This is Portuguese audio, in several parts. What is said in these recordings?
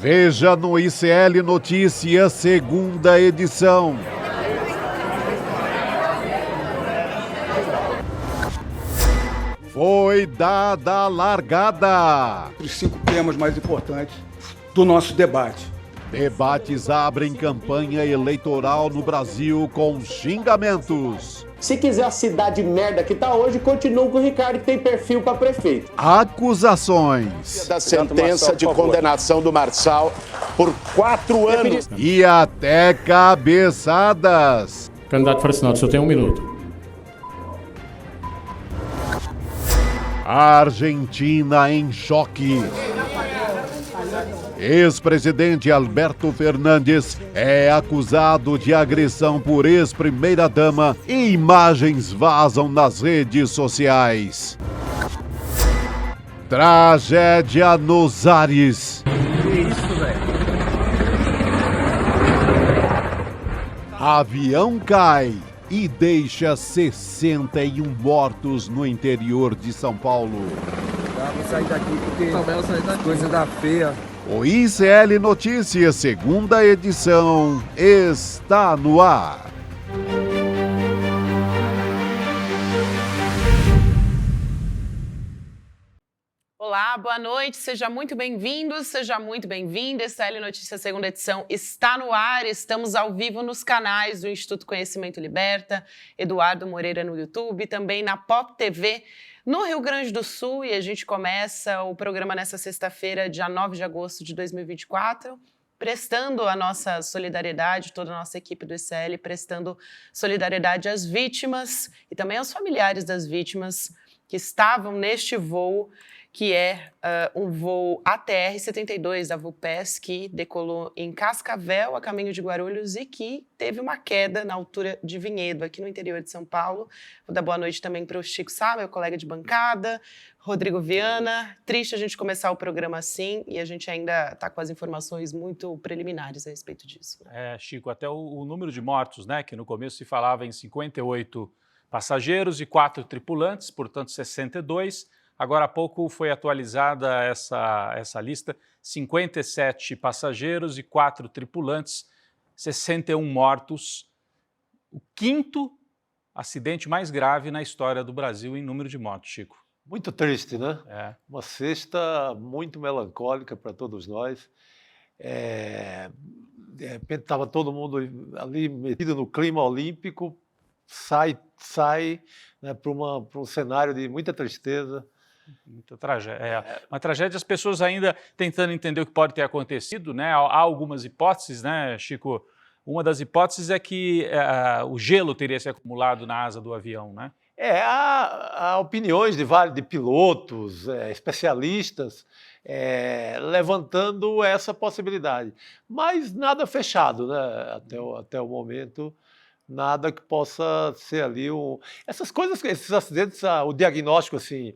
Veja no ICL Notícias, segunda edição. Foi dada a largada. Os 5 temas mais importantes do nosso debate. Debates abrem campanha eleitoral no Brasil com xingamentos. Se quiser a cidade merda que tá hoje, continua com o Ricardo, que tem perfil para prefeito. Acusações. Da sentença de condenação do Marçal por 4 anos. E até cabeçadas. Candidato Fracinal, o senhor tem 1 minuto. Argentina em choque. Ex-presidente Alberto Fernandes é acusado de agressão por ex-primeira-dama e imagens vazam nas redes sociais. Tragédia nos ares. Que isso, velho? Avião cai e deixa 61 mortos no interior de São Paulo. Vou sair daqui porque coisa da feia. O ICL Notícias, segunda edição, está no ar. Olá, boa noite, seja muito bem-vindo, seja muito bem-vinda. ICL Notícias, segunda edição, está no ar. Estamos ao vivo nos canais do Instituto Conhecimento Liberta, Eduardo Moreira no YouTube, também na Pop TV, no Rio Grande do Sul, e a gente começa o programa nessa sexta-feira, dia 9 de agosto de 2024, prestando a nossa solidariedade, toda a nossa equipe do ICL, prestando solidariedade às vítimas e também aos familiares das vítimas que estavam neste voo, que é um voo ATR-72 da VUPES, que decolou em Cascavel, a caminho de Guarulhos, e que teve uma queda na altura de Vinhedo, aqui no interior de São Paulo. Vou dar boa noite também para o Chico Sá, meu colega de bancada, Rodrigo Viana. Triste a gente começar o programa assim, e a gente ainda está com as informações muito preliminares a respeito disso. Chico, até o número de mortos, né, que no começo se falava em 58 passageiros e 4 tripulantes, portanto 62. Agora há pouco foi atualizada essa lista, 57 passageiros e 4 tripulantes, 61 mortos, o 5º acidente mais grave na história do Brasil em número de mortos, Chico. Muito triste, né? É. Uma sexta muito melancólica para todos nós. De repente estava todo mundo ali metido no clima olímpico, sai né, para um cenário de muita tristeza. Muita tragédia. Uma tragédia, as pessoas ainda tentando entender o que pode ter acontecido, né? Há algumas hipóteses, né, Chico? Uma das hipóteses é que o gelo teria se acumulado na asa do avião, né? Há opiniões de pilotos, especialistas, levantando essa possibilidade. Mas nada fechado, né? Até o momento, nada que possa ser ali essas coisas, esses acidentes, o diagnóstico assim,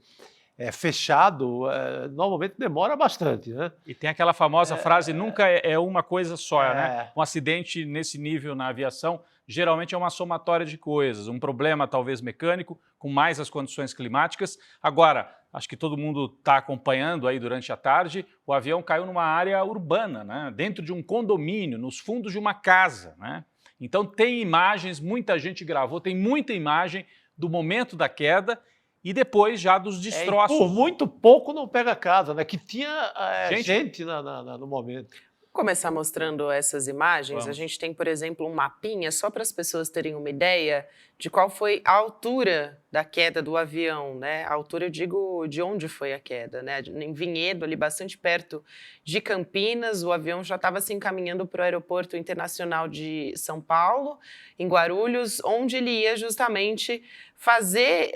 fechado, normalmente demora bastante, né? E tem aquela famosa frase, nunca é uma coisa só, né? Um acidente nesse nível na aviação, geralmente é uma somatória de coisas, um problema talvez mecânico, com mais as condições climáticas. Agora, acho que todo mundo está acompanhando aí durante a tarde, o avião caiu numa área urbana, né? Dentro de um condomínio, nos fundos de uma casa, né? Então tem imagens, muita gente gravou, tem muita imagem do momento da queda, e depois já dos destroços. Por muito pouco não pega a casa, né? Que tinha gente no momento. Começar mostrando essas imagens. Vamos. A gente tem, por exemplo, um mapinha, só para as pessoas terem uma ideia de qual foi a altura da queda do avião, né? A altura, eu digo, de onde foi a queda, né? Em Vinhedo, ali bastante perto de Campinas, o avião já estava se encaminhando para o Aeroporto Internacional de São Paulo, em Guarulhos, onde ele ia justamente fazer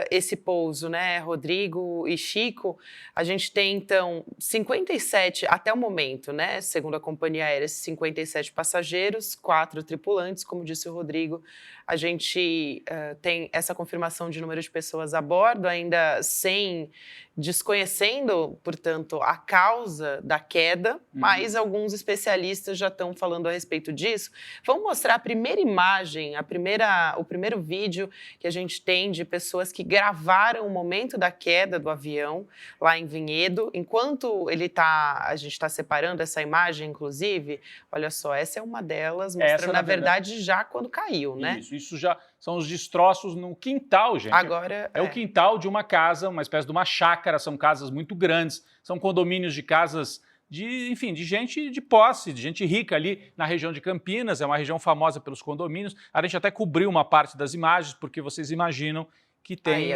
esse pouso, né, Rodrigo e Chico. A gente tem, então, 57, até o momento, né, segundo a companhia aérea, 57 passageiros, 4 tripulantes, como disse o Rodrigo. A gente tem essa confirmação de número de pessoas a bordo, ainda sem desconhecendo, portanto, a causa da queda, mas alguns especialistas já estão falando a respeito disso. Vamos mostrar a primeira imagem, o primeiro vídeo que a gente tem de pessoas que gravaram o momento da queda do avião lá em Vinhedo. Enquanto a gente está separando essa imagem, inclusive, olha só, essa é uma delas, mostrando, na verdade, já quando caiu, né? Isso já são os destroços no quintal, gente. Agora, é o quintal de uma casa, uma espécie de uma chácara, são casas muito grandes, são condomínios de casas de gente de posse, de gente rica ali na região de Campinas, é uma região famosa pelos condomínios. A gente até cobriu uma parte das imagens, porque vocês imaginam que tem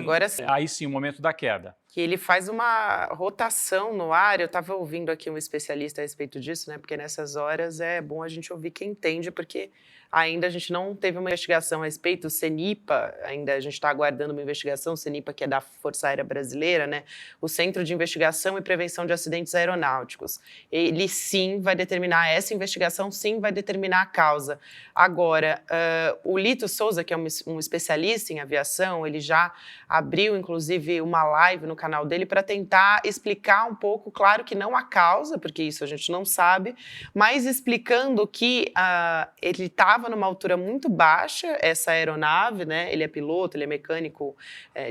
aí sim o momento da queda. Que ele faz uma rotação no ar. Eu estava ouvindo aqui um especialista a respeito disso, né? Porque nessas horas é bom a gente ouvir quem entende, porque ainda a gente não teve uma investigação a respeito. O CENIPA, ainda a gente está aguardando uma investigação, o CENIPA, que é da Força Aérea Brasileira, né? O Centro de Investigação e Prevenção de Acidentes Aeronáuticos. Ele sim vai determinar, essa investigação sim vai determinar a causa. Agora, o Lito Souza, que é um especialista em aviação, ele já abriu, inclusive, uma live no canal dele para tentar explicar um pouco, claro que não a causa, porque isso a gente não sabe, mas explicando que ele estava numa altura muito baixa, essa aeronave, né? Ele é piloto, ele é mecânico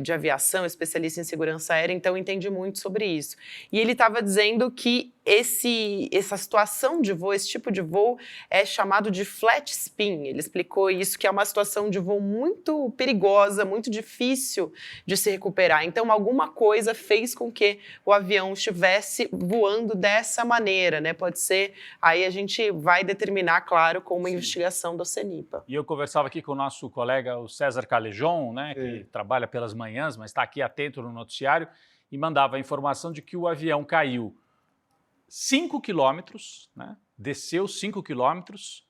de aviação, especialista em segurança aérea, então entende muito sobre isso. E ele estava dizendo que essa situação de voo, esse tipo de voo é chamado de flat spin. Ele explicou isso, que é uma situação de voo muito perigosa, muito difícil de se recuperar. Então, alguma coisa fez com que o avião estivesse voando dessa maneira, né? Pode ser, aí a gente vai determinar, claro, com uma investigação do CENIPA. E eu conversava aqui com o nosso colega, o César Calejon, né, que trabalha pelas manhãs, mas está aqui atento no noticiário, e mandava a informação de que o avião caiu 5 quilômetros, né? Desceu 5 quilômetros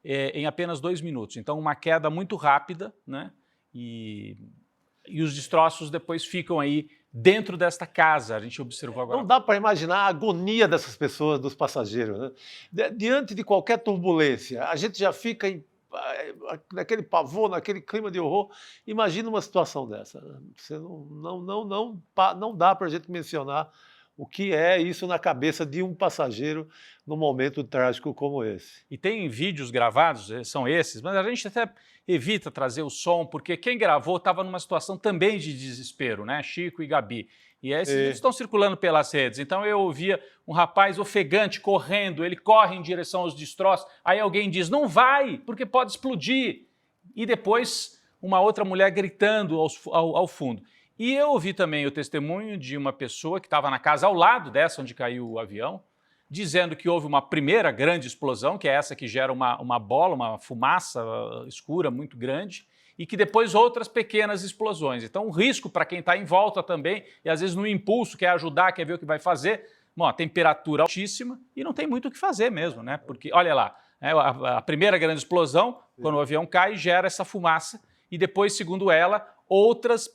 em apenas 2 minutos. Então, uma queda muito rápida, né? E os destroços depois ficam aí dentro desta casa. A gente observou agora. Não dá para imaginar a agonia dessas pessoas, dos passageiros, né? Diante de qualquer turbulência, a gente já fica naquele pavor, naquele clima de horror. Imagina uma situação dessa. Você não dá para a gente mencionar o que é isso na cabeça de um passageiro num momento trágico como esse. E tem vídeos gravados, são esses, mas a gente até evita trazer o som, porque quem gravou estava numa situação também de desespero, né? Chico e Gabi. E esses vídeos estão circulando pelas redes. Então eu ouvia um rapaz ofegante correndo, ele corre em direção aos destroços, aí alguém diz, não vai, porque pode explodir. E depois uma outra mulher gritando ao fundo. E eu ouvi também o testemunho de uma pessoa que estava na casa ao lado dessa onde caiu o avião, dizendo que houve uma primeira grande explosão, que é essa que gera uma bola, uma fumaça escura muito grande, e que depois outras pequenas explosões. Então o risco para quem está em volta também, e às vezes no impulso quer ajudar, quer ver o que vai fazer, bom, a temperatura altíssima e não tem muito o que fazer mesmo, né? Porque, olha lá, a primeira grande explosão, quando o avião cai, gera essa fumaça, e depois, segundo ela, outras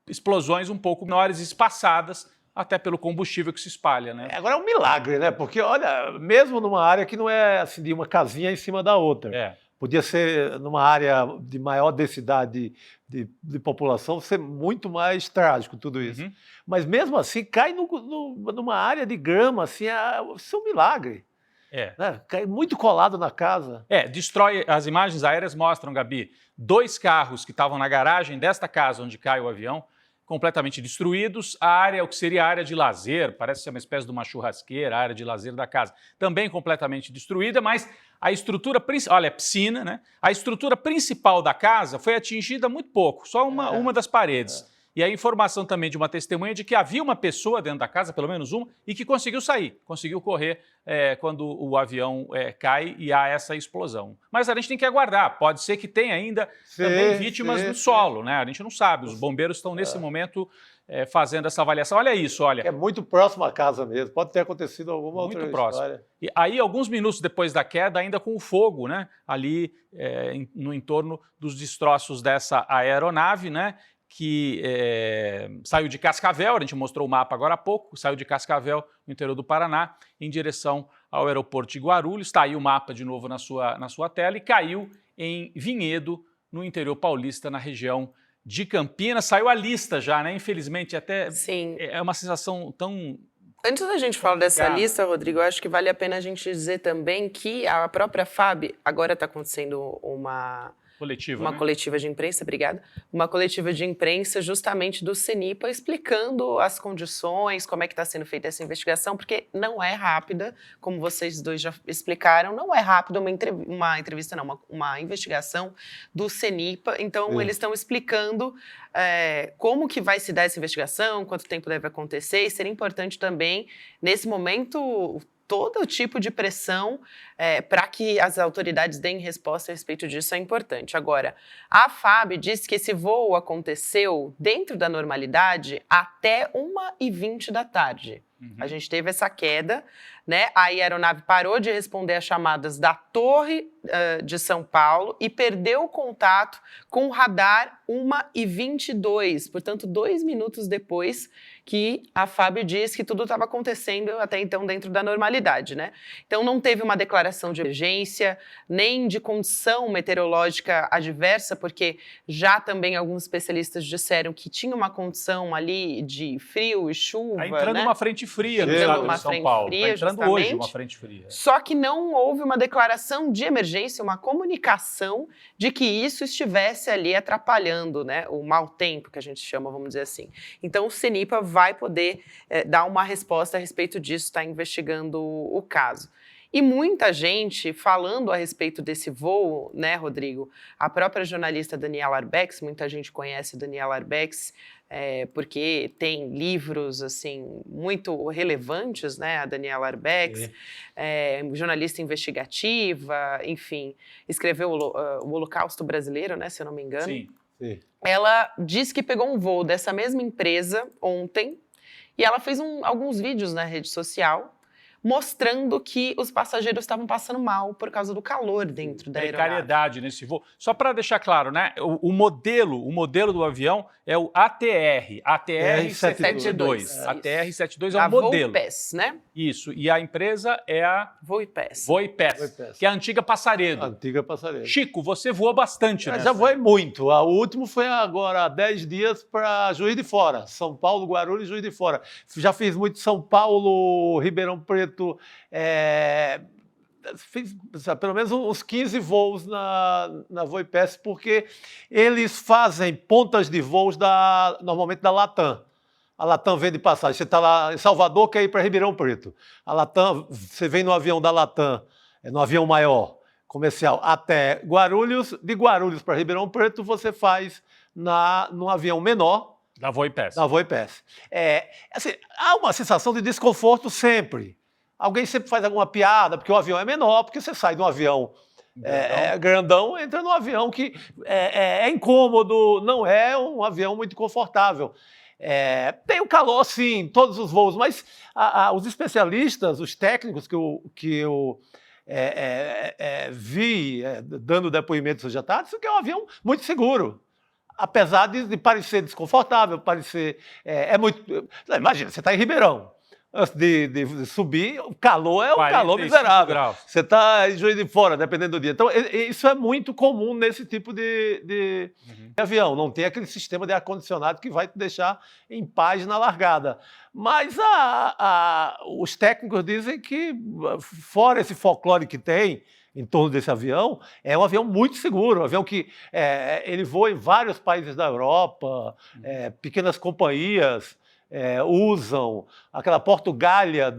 explosões um pouco menores, espaçadas, até pelo combustível que se espalha, né? Agora é um milagre, né? Porque, olha, mesmo numa área que não é assim, de uma casinha em cima da outra, podia ser numa área de maior densidade de população, ser muito mais trágico tudo isso. Mas mesmo assim, cai numa área de grama, assim, isso é um milagre. Né? Cai muito colado na casa. Destrói, as imagens aéreas mostram, Gabi, 2 carros que estavam na garagem desta casa onde cai o avião, completamente destruídos. A área, o que seria a área de lazer, parece ser uma espécie de uma churrasqueira, a área de lazer da casa, também completamente destruída, mas a estrutura principal, olha, piscina, né? A estrutura principal da casa foi atingida muito pouco, só uma das paredes. E a informação também de uma testemunha de que havia uma pessoa dentro da casa, pelo menos uma, e que conseguiu sair, conseguiu correr quando o avião cai e há essa explosão. Mas a gente tem que aguardar, pode ser que tenha ainda também vítimas no solo, né? A gente não sabe, os bombeiros estão nesse momento fazendo essa avaliação. Olha isso, olha. É muito próximo à casa mesmo, pode ter acontecido alguma outra muito próximo. História. E aí, alguns minutos depois da queda, ainda com o fogo, né? Ali no entorno dos destroços dessa aeronave, né? Que saiu de Cascavel, a gente mostrou o mapa agora há pouco, saiu de Cascavel, no interior do Paraná, em direção ao aeroporto de Guarulhos. Está aí o mapa de novo na sua tela, e caiu em Vinhedo, no interior paulista, na região de Campinas. Saiu a lista já, né? Infelizmente, até Sim. é uma sensação tão... Antes da gente falar dessa lista, Rodrigo, eu acho que vale a pena a gente dizer também que a própria FAB, agora está acontecendo uma coletiva de imprensa, obrigada, uma coletiva de imprensa justamente do CENIPA explicando as condições, como é que está sendo feita essa investigação, porque não é rápida, como vocês dois já explicaram, não é rápida uma investigação do CENIPA, então eles estão explicando como que vai se dar essa investigação, quanto tempo deve acontecer, e seria importante também, nesse momento, todo tipo de pressão para que as autoridades deem resposta a respeito disso é importante. Agora, a FAB disse que esse voo aconteceu dentro da normalidade até 1h20 da tarde. A gente teve essa queda, né? A aeronave parou de responder às chamadas da Torre de São Paulo e perdeu o contato com o radar 1h22, portanto, 2 minutos depois que a FAB diz que tudo estava acontecendo até então dentro da normalidade, né? Então não teve uma declaração de emergência, nem de condição meteorológica adversa, porque já também alguns especialistas disseram que tinha uma condição ali de frio e chuva, Tá entrando né? uma frente fria no estado de São Paulo. Está entrando hoje uma frente fria. Só que não houve uma declaração de emergência, uma comunicação de que isso estivesse ali atrapalhando, né, o mau tempo que a gente chama, vamos dizer assim. Então o CENIPA vai poder dar uma resposta a respeito disso, está investigando o caso. E muita gente falando a respeito desse voo, né, Rodrigo? A própria jornalista Daniela Arbex, muita gente conhece a Daniela Arbex, porque tem livros assim muito relevantes, né? A Daniela Arbex, jornalista investigativa, enfim, escreveu o Holocausto Brasileiro, né? Se eu não me engano. Sim. Ela disse que pegou um voo dessa mesma empresa ontem e ela fez alguns vídeos na rede social mostrando que os passageiros estavam passando mal por causa do calor dentro da aeronave. Precariedade nesse voo. Só para deixar claro, né? O modelo do avião é o ATR-72. ATR-72 é o modelo. Voipass, né? Isso. E a empresa é a Voipass, que é a antiga Passaredo. Antiga Passaredo. Chico, você voa bastante, né? Já voei muito. O último foi agora há 10 dias para Juiz de Fora. São Paulo, Guarulhos e Juiz de Fora. Já fiz muito São Paulo, Ribeirão Preto. Fiz pelo menos uns 15 voos na Voipass, porque eles fazem pontas de voos normalmente da Latam. A Latam vende passagem. Você está lá em Salvador, quer ir para Ribeirão Preto. A Latam, você vem no avião da Latam, no avião maior, comercial, até Guarulhos. De Guarulhos para Ribeirão Preto, você faz num avião menor. Da Voipass. Assim, há uma sensação de desconforto sempre. Alguém sempre faz alguma piada, porque o avião é menor, porque você sai de um avião grandão, entra num avião que é incômodo, não é um avião muito confortável. Tem o calor, sim, todos os voos, mas os especialistas, os técnicos que eu vi dando depoimentos hoje à tarde, dizem que é um avião muito seguro. Apesar de parecer desconfortável, muito... Imagina, você está em Ribeirão. Antes de subir, o calor é um calor miserável. Graus. Você está em Juiz de Fora, dependendo do dia. Então, isso é muito comum nesse tipo de avião. Não tem aquele sistema de ar-condicionado que vai te deixar em paz na largada. Mas os técnicos dizem que, fora esse folclore que tem em torno desse avião, é um avião muito seguro, um avião que ele voa em vários países da Europa, pequenas companhias usam, aquela Portugália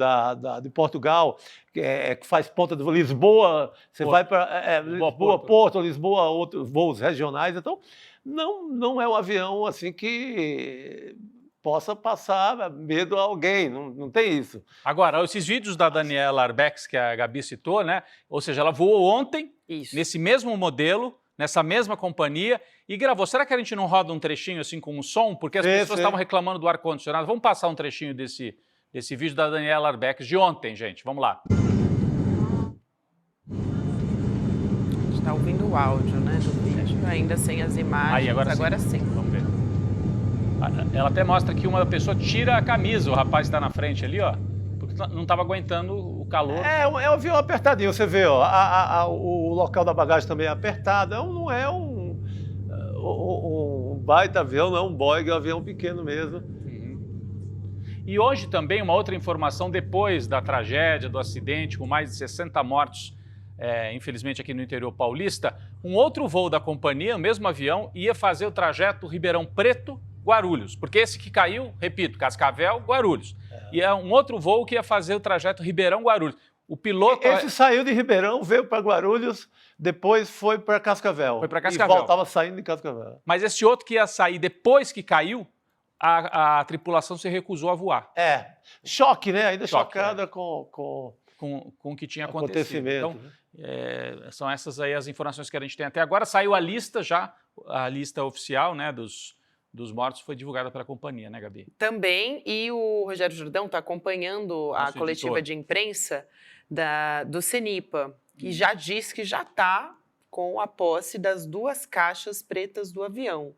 de Portugal, que faz ponta de Lisboa, você vai para Lisboa, Porto, Lisboa, outros voos regionais, então não é um avião assim que possa passar medo a alguém, não tem isso. Agora, esses vídeos da Daniela Arbex, que a Gabi citou, né? Ou seja, ela voou ontem, nesse mesmo modelo, nessa mesma companhia, e gravou. Será que a gente não roda um trechinho assim com um som? Porque as pessoas estavam reclamando do ar-condicionado. Vamos passar um trechinho desse vídeo da Daniela Arbex de ontem, gente. Vamos lá. A gente está ouvindo o áudio, né, do vídeo, ainda sem as imagens. Aí, agora sim. Vamos ver. Ela até mostra que uma pessoa tira a camisa, o rapaz está na frente ali, ó, porque não estava aguentando o calor. É um avião apertadinho, você vê, ó, o local da bagagem também é apertado, não é um baita avião, não é um Boeing, é um avião pequeno mesmo. E hoje também uma outra informação, depois da tragédia, do acidente, com mais de 60 mortos, infelizmente aqui no interior paulista, um outro voo da companhia, o mesmo avião, ia fazer o trajeto Ribeirão Preto-Guarulhos, porque esse que caiu, repito, Cascavel-Guarulhos. E é um outro voo que ia fazer o trajeto Ribeirão-Guarulhos. O piloto... Esse saiu de Ribeirão, veio para Guarulhos, depois foi para Cascavel. Foi para Cascavel. E voltava saindo de Cascavel. Mas esse outro que ia sair depois que caiu, a tripulação se recusou a voar. Choque, né? Ainda Choque, chocada com o que tinha acontecido. Então, né? são essas aí as informações que a gente tem até agora. Saiu a lista já, a lista oficial, né, dos mortos foi divulgada pela companhia, né, Gabi? Também, e o Rogério Jordão está acompanhando a coletiva de imprensa do CENIPA, que já disse que já está com a posse das 2 caixas pretas do avião.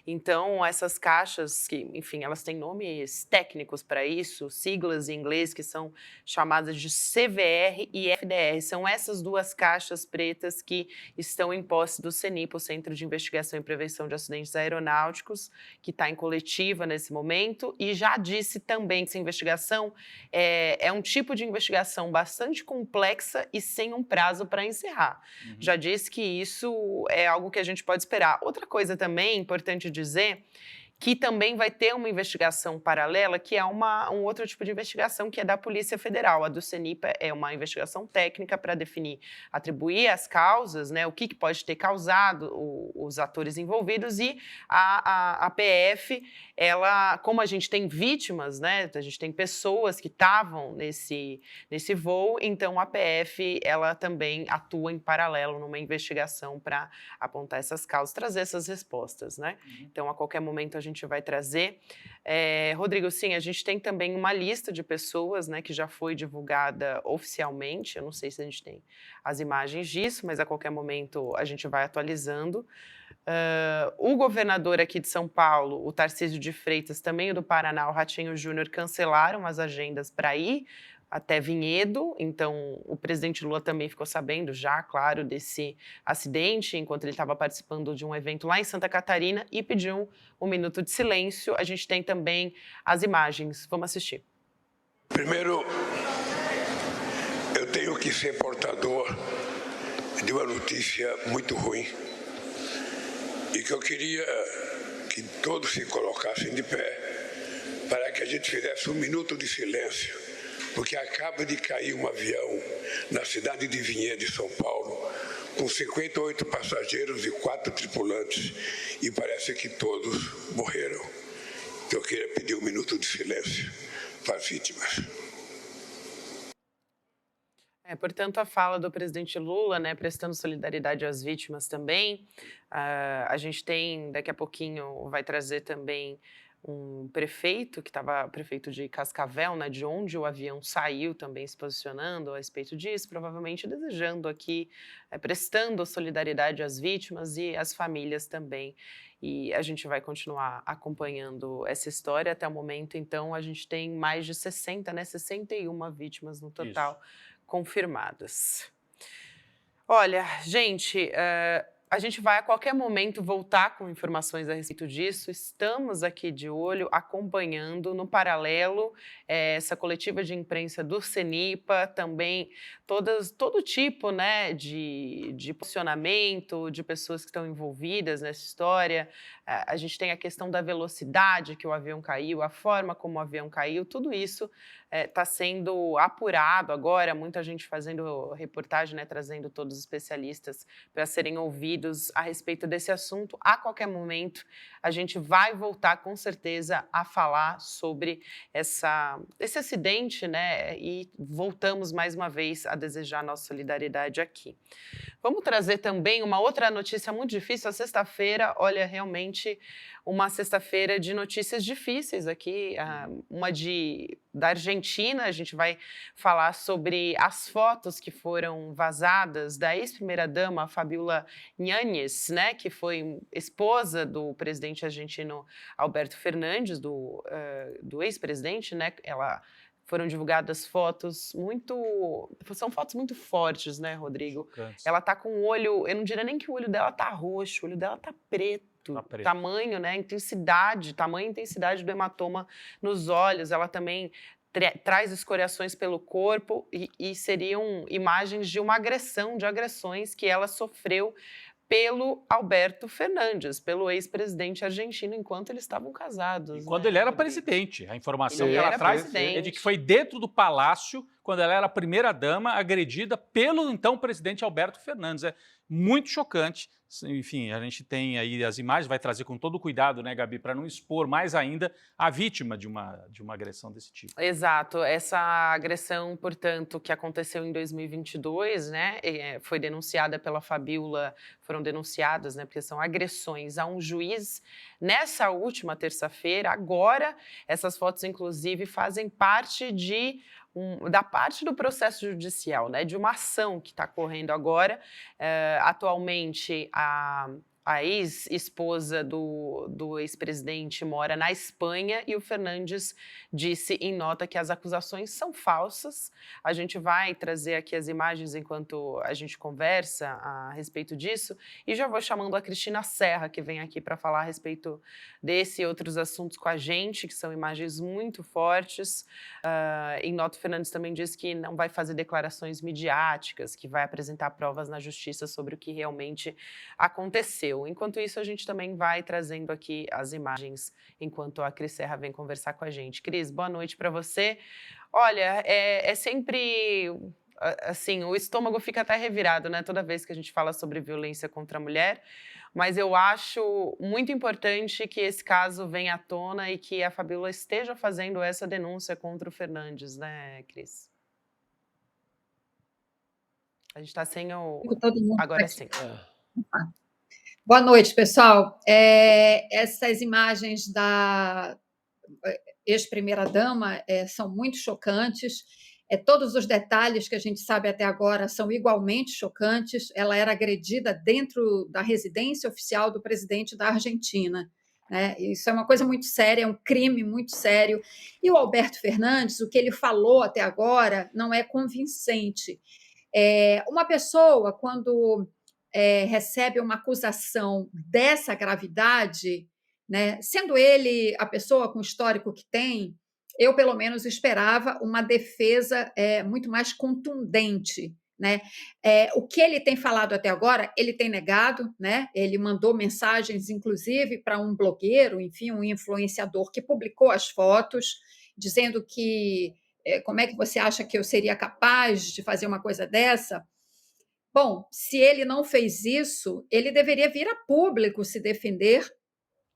Então, essas caixas, que, enfim, elas têm nomes técnicos para isso, siglas em inglês que são chamadas de CVR e FDR. São essas 2 caixas pretas que estão em posse do CENIPA, o Centro de Investigação e Prevenção de Acidentes Aeronáuticos, que está em coletiva nesse momento, e já disse também que essa investigação é um tipo de investigação bastante complexa e sem um prazo para encerrar. Já disse que isso é algo que a gente pode esperar. Outra coisa também importante dizer, que também vai ter uma investigação paralela, que é um outro tipo de investigação, que é da Polícia Federal. A do CENIPA é uma investigação técnica para definir, atribuir as causas, né, o que pode ter causado os atores envolvidos, e a PF, ela, como a gente tem vítimas, né, a gente tem pessoas que estavam nesse voo, então a PF, ela também atua em paralelo numa investigação para apontar essas causas, trazer essas respostas, né? Então, a qualquer momento a gente vai trazer. Rodrigo, sim, a gente tem também uma lista de pessoas, né, que já foi divulgada oficialmente. Eu não sei se a gente tem as imagens disso, mas a qualquer momento a gente vai atualizando. O governador aqui de São Paulo, o Tarcísio de Freitas, também o do Paraná, o Ratinho Júnior, cancelaram as agendas para ir até Vinhedo. Então, o presidente Lula também ficou sabendo já, claro, desse acidente, enquanto ele estava participando de um evento lá em Santa Catarina, e pediu um minuto de silêncio. A gente tem também as imagens. Vamos assistir. Primeiro, eu tenho que ser portador de uma notícia muito ruim, e que eu queria que todos se colocassem de pé para que a gente fizesse um minuto de silêncio, porque acaba de cair um avião na cidade de Vinhedo, São Paulo, com 58 passageiros e 4 tripulantes, e parece que todos morreram. Então eu queria pedir um minuto de silêncio para as vítimas. Portanto, a fala do presidente Lula, né, prestando solidariedade às vítimas também. A gente tem, daqui a pouquinho, vai trazer também um prefeito, prefeito de Cascavel, né, de onde o avião saiu, também se posicionando a respeito disso, provavelmente desejando aqui, prestando solidariedade às vítimas e às famílias também. E a gente vai continuar acompanhando essa história. Até o momento, então, a gente tem mais de 61 vítimas no total confirmadas. Olha, gente, a gente vai a qualquer momento voltar com informações a respeito disso. Estamos aqui de olho, acompanhando no paralelo essa coletiva de imprensa do CENIPA, também todo tipo, né, de posicionamento de pessoas que estão envolvidas nessa história. A gente tem a questão da velocidade que o avião caiu, a forma como o avião caiu, tudo isso está sendo apurado agora, muita gente fazendo reportagem, né, trazendo todos os especialistas para serem ouvidos a respeito desse assunto. A qualquer momento, a gente vai voltar, com certeza, a falar sobre esse acidente, né, e voltamos mais uma vez a desejar nossa solidariedade aqui. Vamos trazer também uma outra notícia muito difícil. A sexta-feira, olha, realmente uma sexta-feira de notícias difíceis aqui, uma da Argentina. A gente vai falar sobre as fotos que foram vazadas da ex-primeira-dama Fabiola Yáñez, né, que foi esposa do presidente argentino Alberto Fernandes, do ex-presidente, né? Foram divulgadas fotos são fotos muito fortes, né, Rodrigo? Chocantes. Ela tá com o olho, eu não diria nem que o olho dela tá roxo, o olho dela tá preto. do tamanho, né, tamanho e intensidade do hematoma nos olhos. Ela também traz escoriações pelo corpo e seriam imagens de uma agressão, de agressões que ela sofreu pelo Alberto Fernandes, pelo ex-presidente argentino, enquanto eles estavam casados. Quando ele era presidente. A informação que ela traz é de que foi dentro do palácio, quando ela era a primeira-dama, agredida pelo então presidente Alberto Fernandes. É muito chocante. Enfim, a gente tem aí as imagens, vai trazer com todo cuidado, né, Gabi, para não expor mais ainda a vítima de uma agressão desse tipo. Exato. Essa agressão, portanto, que aconteceu em 2022, né, foi denunciada pela Fabiola, foram denunciadas, né, porque são agressões a um juiz nessa última terça-feira. Agora, essas fotos, inclusive, fazem parte da parte do processo judicial, né, de uma ação que está correndo agora. Atualmente, a ex-esposa do ex-presidente mora na Espanha e o Fernandes disse em nota que as acusações são falsas. A gente vai trazer aqui as imagens enquanto a gente conversa a respeito disso. E já vou chamando a Cristina Serra, que vem aqui para falar a respeito desse e outros assuntos com a gente, que são imagens muito fortes. Em nota, o Fernandes também disse que não vai fazer declarações midiáticas, que vai apresentar provas na justiça sobre o que realmente aconteceu. Enquanto isso, a gente também vai trazendo aqui as imagens enquanto a Cris Serra vem conversar com a gente. Cris, boa noite para você. Olha, é sempre... assim, o estômago fica até revirado, né? Toda vez que a gente fala sobre violência contra a mulher. Mas eu acho muito importante que esse caso venha à tona e que a Fabiola esteja fazendo essa denúncia contra o Fernandes, né, Cris? A gente está sem o... Agora sim. Boa noite, pessoal. Essas imagens da ex-primeira-dama são muito chocantes. Todos os detalhes que a gente sabe até agora são igualmente chocantes. Ela era agredida dentro da residência oficial do presidente da Argentina, né? Isso é uma coisa muito séria, é um crime muito sério. E o Alberto Fernandes, o que ele falou até agora não é convincente. Uma pessoa, quando recebe uma acusação dessa gravidade, né, sendo ele a pessoa com o histórico que tem, eu, pelo menos, esperava uma defesa muito mais contundente, né? O que ele tem falado até agora, ele tem negado, né? Ele mandou mensagens, inclusive, para um blogueiro, enfim, um influenciador que publicou as fotos, dizendo que como é que você acha que eu seria capaz de fazer uma coisa dessa? Bom, se ele não fez isso, ele deveria vir a público se defender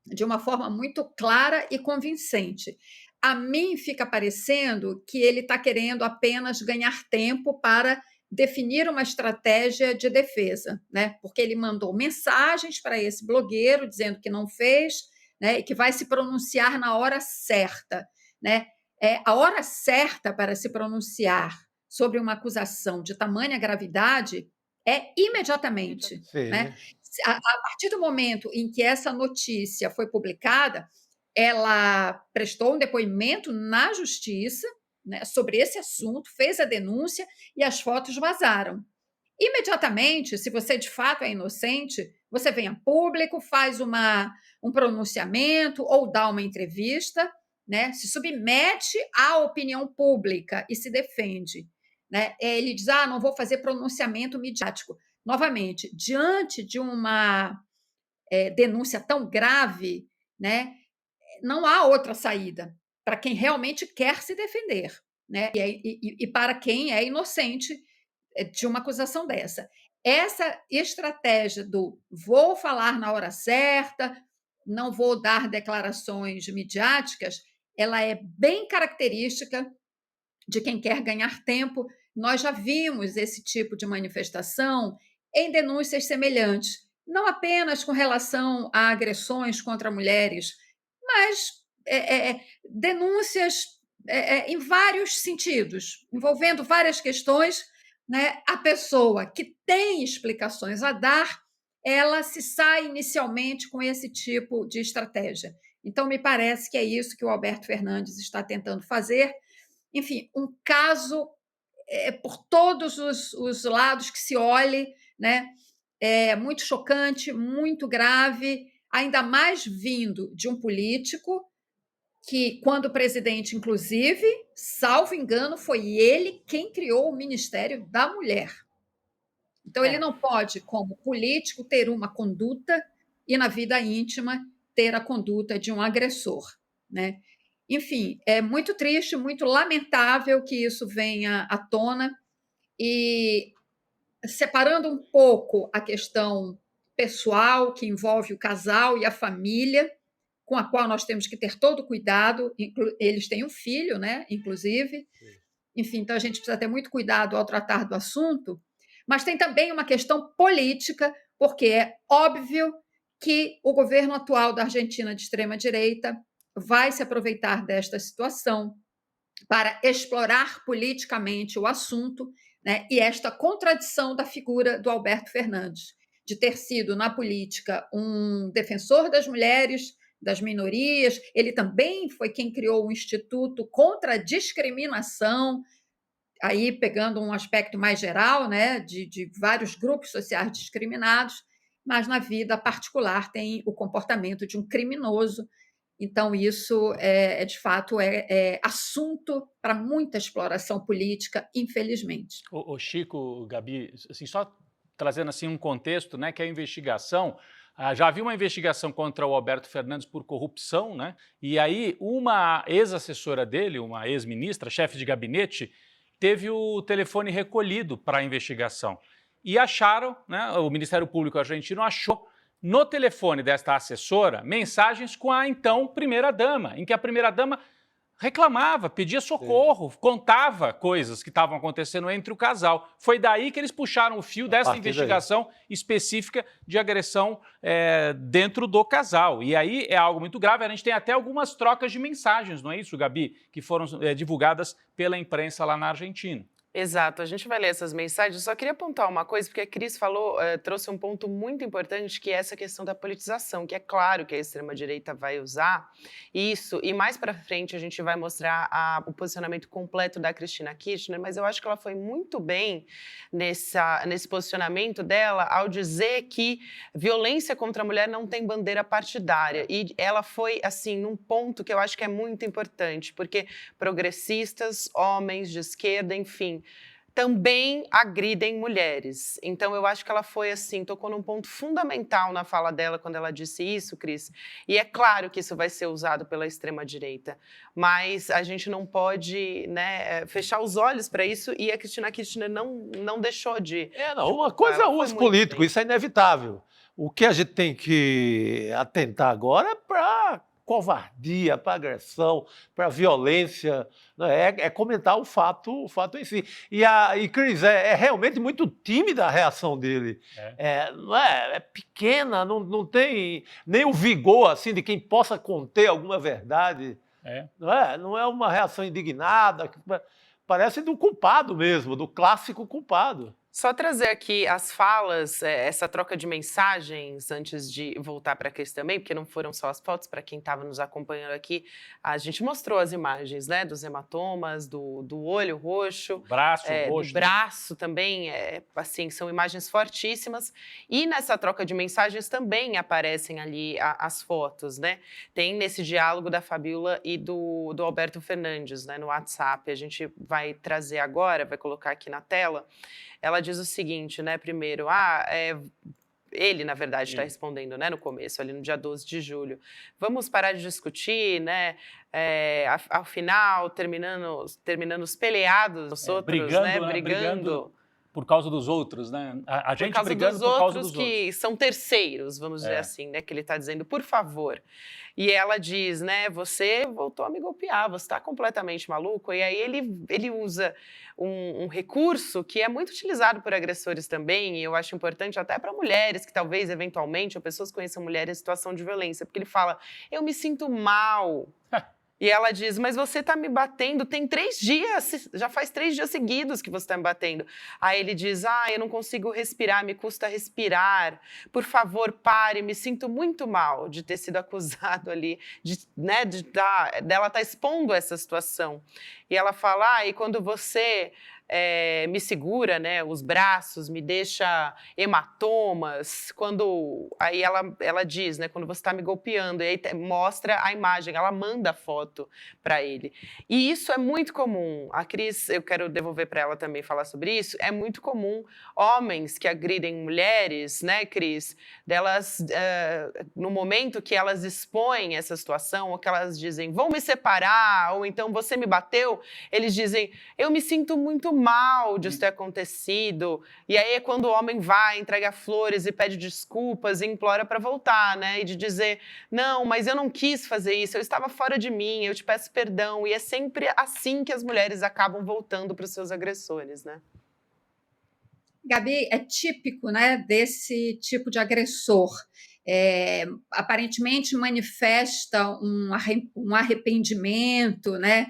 de uma forma muito clara e convincente. A mim fica parecendo que ele está querendo apenas ganhar tempo para definir uma estratégia de defesa, né? Porque ele mandou mensagens para esse blogueiro dizendo que não fez, né? E que vai se pronunciar na hora certa, né? A hora certa para se pronunciar sobre uma acusação de tamanha gravidade é imediatamente, né? A partir do momento em que essa notícia foi publicada, ela prestou um depoimento na justiça, né, sobre esse assunto, fez a denúncia e as fotos vazaram. Imediatamente, se você de fato é inocente, você vem a público, faz um pronunciamento ou dá uma entrevista, né, se submete à opinião pública e se defende, né? Ele diz, não vou fazer pronunciamento midiático. Novamente, diante de uma denúncia tão grave, né, não há outra saída para quem realmente quer se defender, né? E para quem é inocente de uma acusação dessa. Essa estratégia do vou falar na hora certa, não vou dar declarações midiáticas, ela é bem característica de quem quer ganhar tempo. Nós já vimos esse tipo de manifestação em denúncias semelhantes, não apenas com relação a agressões contra mulheres, mas denúncias em vários sentidos, envolvendo várias questões, né? A pessoa que tem explicações a dar, ela se sai inicialmente com esse tipo de estratégia. Então, me parece que é isso que o Alberto Fernandes está tentando fazer. Enfim, um caso por todos os lados que se olhe, né? Muito chocante, muito grave. ainda mais vindo de um político que, quando presidente, inclusive, salvo engano, foi ele quem criou o Ministério da Mulher. Então, ele não pode, como político, ter uma conduta e, na vida íntima, ter a conduta de um agressor, né? Enfim, é muito triste, muito lamentável que isso venha à tona. E, separando um pouco a questão pessoal, que envolve o casal e a família, com a qual nós temos que ter todo cuidado, eles têm um filho, né, inclusive. Enfim, então a gente precisa ter muito cuidado ao tratar do assunto, mas tem também uma questão política, porque é óbvio que o governo atual da Argentina de extrema-direita vai se aproveitar desta situação para explorar politicamente o assunto, né, e esta contradição da figura do Alberto Fernandes, de ter sido, na política, um defensor das mulheres, das minorias. Ele também foi quem criou o Instituto contra a Discriminação, aí pegando um aspecto mais geral, né, de vários grupos sociais discriminados, mas na vida particular tem o comportamento de um criminoso. Então, isso de fato, assunto para muita exploração política, infelizmente. O Chico, Gabi, assim, só trazendo assim um contexto, né, que a investigação, já havia uma investigação contra o Alberto Fernandes por corrupção, né, e aí uma ex-assessora dele, uma ex-ministra, chefe de gabinete, teve o telefone recolhido para a investigação. E acharam, né, o Ministério Público argentino achou no telefone desta assessora mensagens com a então primeira-dama, em que a primeira-dama reclamava, pedia socorro, contava coisas que estavam acontecendo entre o casal. Foi daí que eles puxaram o fio dessa investigação específica de agressão dentro do casal. E aí é algo muito grave. A gente tem até algumas trocas de mensagens, não é isso, Gabi? Que foram divulgadas pela imprensa lá na Argentina. Exato, a gente vai ler essas mensagens. Eu só queria apontar uma coisa, porque a Cris falou, trouxe um ponto muito importante, que é essa questão da politização, que é claro que a extrema-direita vai usar isso, e mais para frente a gente vai mostrar o posicionamento completo da Cristina Kirchner, mas eu acho que ela foi muito bem nesse posicionamento dela ao dizer que violência contra a mulher não tem bandeira partidária. E ela foi, assim, num ponto que eu acho que é muito importante, porque progressistas, homens de esquerda, enfim, também agridem mulheres. Então, eu acho que ela foi assim, tocou num ponto fundamental na fala dela quando ela disse isso, Cris. E é claro que isso vai ser usado pela extrema-direita, mas a gente não pode, né, fechar os olhos para isso, e a Cristina Kirchner não deixou de... Uma coisa é o uso político, isso é inevitável. O que a gente tem que atentar agora é para covardia, para agressão, para violência, né? É comentar o fato em si. E Cris, é realmente muito tímida a reação dele. É pequena, não tem nem o vigor assim, de quem possa conter alguma verdade. Não é uma reação indignada, parece do culpado mesmo, do clássico culpado. Só trazer aqui as falas, essa troca de mensagens, antes de voltar para a Cris também, porque não foram só as fotos, para quem estava nos acompanhando aqui, a gente mostrou as imagens, né, dos hematomas, do olho roxo, braço roxo, do braço também, assim, são imagens fortíssimas, e nessa troca de mensagens também aparecem ali as fotos, né, tem nesse diálogo da Fabiola e do Alberto Fernandes, né, no WhatsApp, a gente vai trazer agora, vai colocar aqui na tela. Ela diz o seguinte, né, primeiro, ele, na verdade, está respondendo, né, no começo, ali no dia 12 de julho. Vamos parar de discutir, né, ao final, terminando os peleados, os outros, brigando. Por causa dos outros, né? A gente brigando por causa dos outros que são terceiros, vamos dizer assim, né? Que ele está dizendo, por favor. E ela diz, né? Você voltou a me golpear, você está completamente maluco. E aí ele usa um recurso que é muito utilizado por agressores também, e eu acho importante até para mulheres que talvez, eventualmente, ou pessoas que conheçam mulheres em situação de violência, porque ele fala, eu me sinto mal. E ela diz, mas você está me batendo, tem 3 dias, já faz 3 dias seguidos que você está me batendo. Aí ele diz, eu não consigo respirar, me custa respirar, por favor, pare, me sinto muito mal de ter sido acusado ali, dela estar expondo essa situação. E ela fala, e quando você me segura, né, os braços, me deixa hematomas, aí ela diz, né, quando você está me golpeando, e aí mostra a imagem, ela manda a foto para ele. E isso é muito comum. A Cris, eu quero devolver para ela também falar sobre isso, é muito comum homens que agridem mulheres, né, Cris, delas, no momento que elas expõem essa situação, ou que elas dizem, vão me separar, ou então você me bateu, eles dizem, eu me sinto muito mal de isso ter acontecido. E aí é quando o homem vai, entrega flores e pede desculpas e implora para voltar, né? E de dizer, não, mas eu não quis fazer isso, eu estava fora de mim, eu te peço perdão. E é sempre assim que as mulheres acabam voltando para os seus agressores, né? Gabi, é típico, né, desse tipo de agressor. Aparentemente manifesta um arrependimento, né?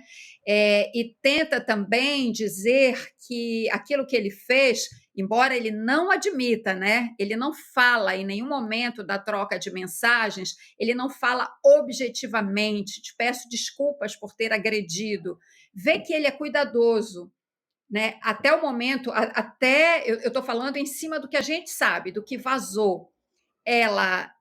E tenta também dizer que aquilo que ele fez, embora ele não admita, né? Ele não fala em nenhum momento da troca de mensagens, ele não fala objetivamente, te peço desculpas por ter agredido. Vê que ele é cuidadoso, né? Até o momento, eu estou falando em cima do que a gente sabe, do que vazou. Ela,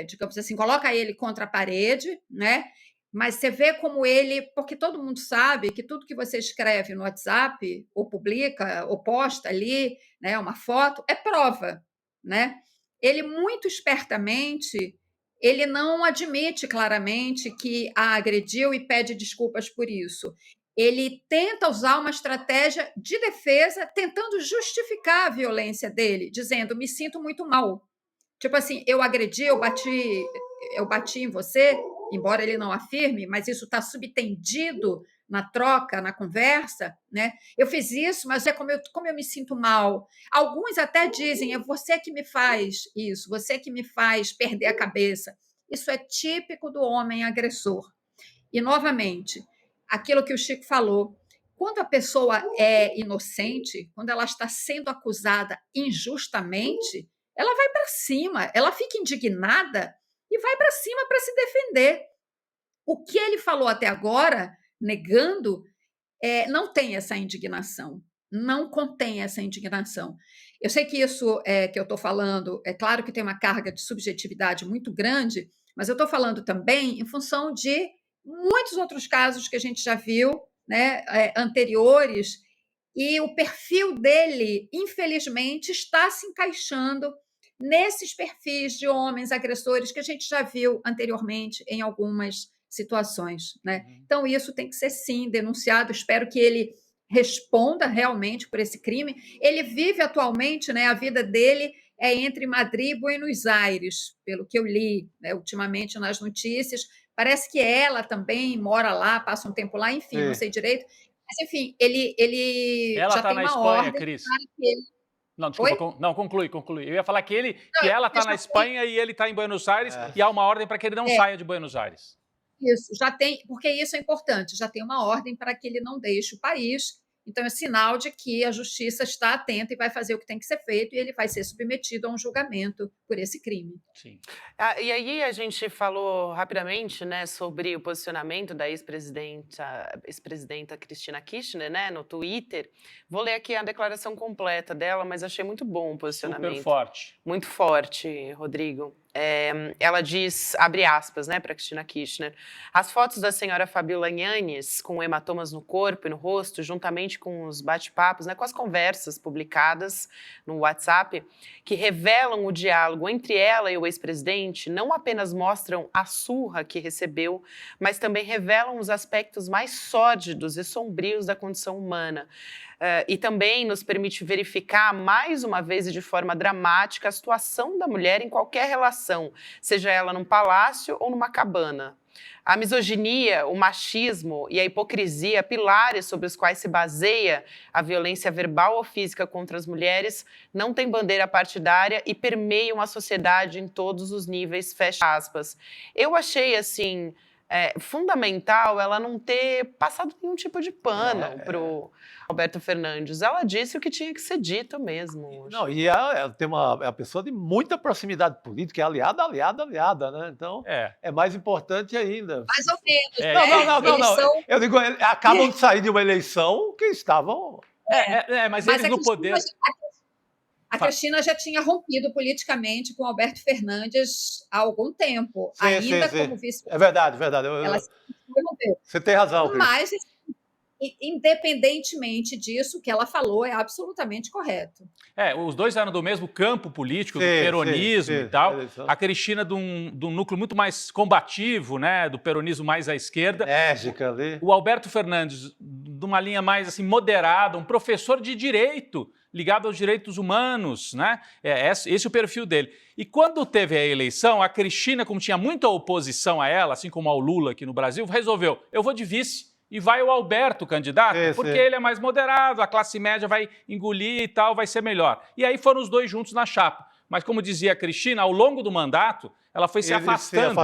digamos assim, coloca ele contra a parede, né? Mas você vê como ele, porque todo mundo sabe que tudo que você escreve no WhatsApp, ou publica, ou posta ali, né, uma foto, é prova, né? Ele, muito espertamente, ele não admite claramente que a agrediu e pede desculpas por isso. Ele tenta usar uma estratégia de defesa, tentando justificar a violência dele, dizendo, me sinto muito mal. Tipo assim, eu agredi, eu bati em você, embora ele não afirme, mas isso está subtendido na troca, na conversa, né? Eu fiz isso, mas é como eu me sinto mal. Alguns até dizem, é você que me faz isso, você que me faz perder a cabeça. Isso é típico do homem agressor. E, novamente, aquilo que o Chico falou, quando a pessoa é inocente, quando ela está sendo acusada injustamente, ela vai para cima, ela fica indignada e vai para cima para se defender. O que ele falou até agora, negando, não tem essa indignação, não contém essa indignação. Eu sei que isso que eu estou falando, é claro que tem uma carga de subjetividade muito grande, mas eu estou falando também em função de muitos outros casos que a gente já viu, né, anteriores, e o perfil dele, infelizmente, está se encaixando nesses perfis de homens agressores que a gente já viu anteriormente em algumas situações, né? Então, isso tem que ser, sim, denunciado. Espero que ele responda realmente por esse crime. Ele vive atualmente, né, a vida dele é entre Madrid e Buenos Aires, pelo que eu li, né, ultimamente nas notícias. Parece que ela também mora lá, passa um tempo lá, enfim, não sei direito. Mas, enfim, ele ela já tá tem na uma Espanha, ordem. Cris. Não, desculpa, não, conclui. Eu ia falar que ela está na Espanha e ele está em Buenos Aires e há uma ordem para que ele não saia de Buenos Aires. Isso, já tem, porque isso é importante, já tem uma ordem para que ele não deixe o país. Então, é sinal de que a justiça está atenta e vai fazer o que tem que ser feito e ele vai ser submetido a um julgamento por esse crime. Sim. E aí a gente falou rapidamente, né, sobre o posicionamento da ex-presidenta Cristina Kirchner, né, no Twitter. Vou ler aqui a declaração completa dela, mas achei muito bom o posicionamento. Super forte. Muito forte, Rodrigo. Ela diz, abre aspas, né, para Cristina Kirchner, as fotos da senhora Fabiola Yannis com hematomas no corpo e no rosto, juntamente com os bate-papos, né, com as conversas publicadas no WhatsApp, que revelam o diálogo entre ela e o ex-presidente, não apenas mostram a surra que recebeu, mas também revelam os aspectos mais sórdidos e sombrios da condição humana. E também nos permite verificar mais uma vez e de forma dramática a situação da mulher em qualquer relação, seja ela num palácio ou numa cabana. A misoginia, o machismo e a hipocrisia, pilares sobre os quais se baseia a violência verbal ou física contra as mulheres, não têm bandeira partidária e permeiam a sociedade em todos os níveis, fecha aspas. Eu achei, assim, fundamental ela não ter passado nenhum tipo de pano para o Alberto Fernandes. Ela disse o que tinha que ser dito mesmo. Não, e ela tem uma pessoa de muita proximidade política, é aliada, né? Então, é mais importante ainda. Mais ou menos. Não. Eu digo, acabam de sair de uma eleição que estavam Mas Mas eles no poder... A Cristina já tinha rompido politicamente com Alberto Fernandes há algum tempo, ainda como vice-presidente. É verdade. Ela se rompeu. Você tem razão, Cris. Mas, independentemente disso, o que ela falou é absolutamente correto. Os dois eram do mesmo campo político, do peronismo e tal. A Cristina de um núcleo muito mais combativo, né, do peronismo mais à esquerda. Enérgica ali. O Alberto Fernandes, de uma linha mais assim, moderada, um professor de direito, ligado aos direitos humanos, né? Esse é o perfil dele. E quando teve a eleição, a Cristina, como tinha muita oposição a ela, assim como ao Lula aqui no Brasil, resolveu, eu vou de vice e vai o Alberto candidato, porque ele é mais moderado, a classe média vai engolir e tal, vai ser melhor. E aí foram os dois juntos na chapa. Mas como dizia a Cristina, ao longo do mandato, ela foi se afastando,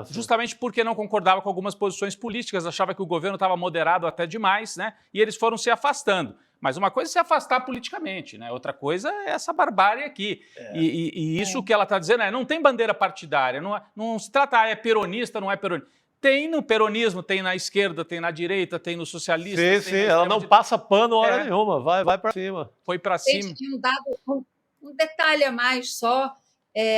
justamente porque não concordava com algumas posições políticas, achava que o governo estava moderado até demais, né? E eles foram se afastando. Mas uma coisa é se afastar politicamente, né? Outra coisa é essa barbárie aqui. E isso que ela está dizendo não tem bandeira partidária, não se trata, é peronista, não é peronista. Tem no peronismo, tem na esquerda, tem na direita, tem no socialista. Sim, ela não passa pano hora nenhuma, vai para cima. Foi para cima. Um detalhe a mais só,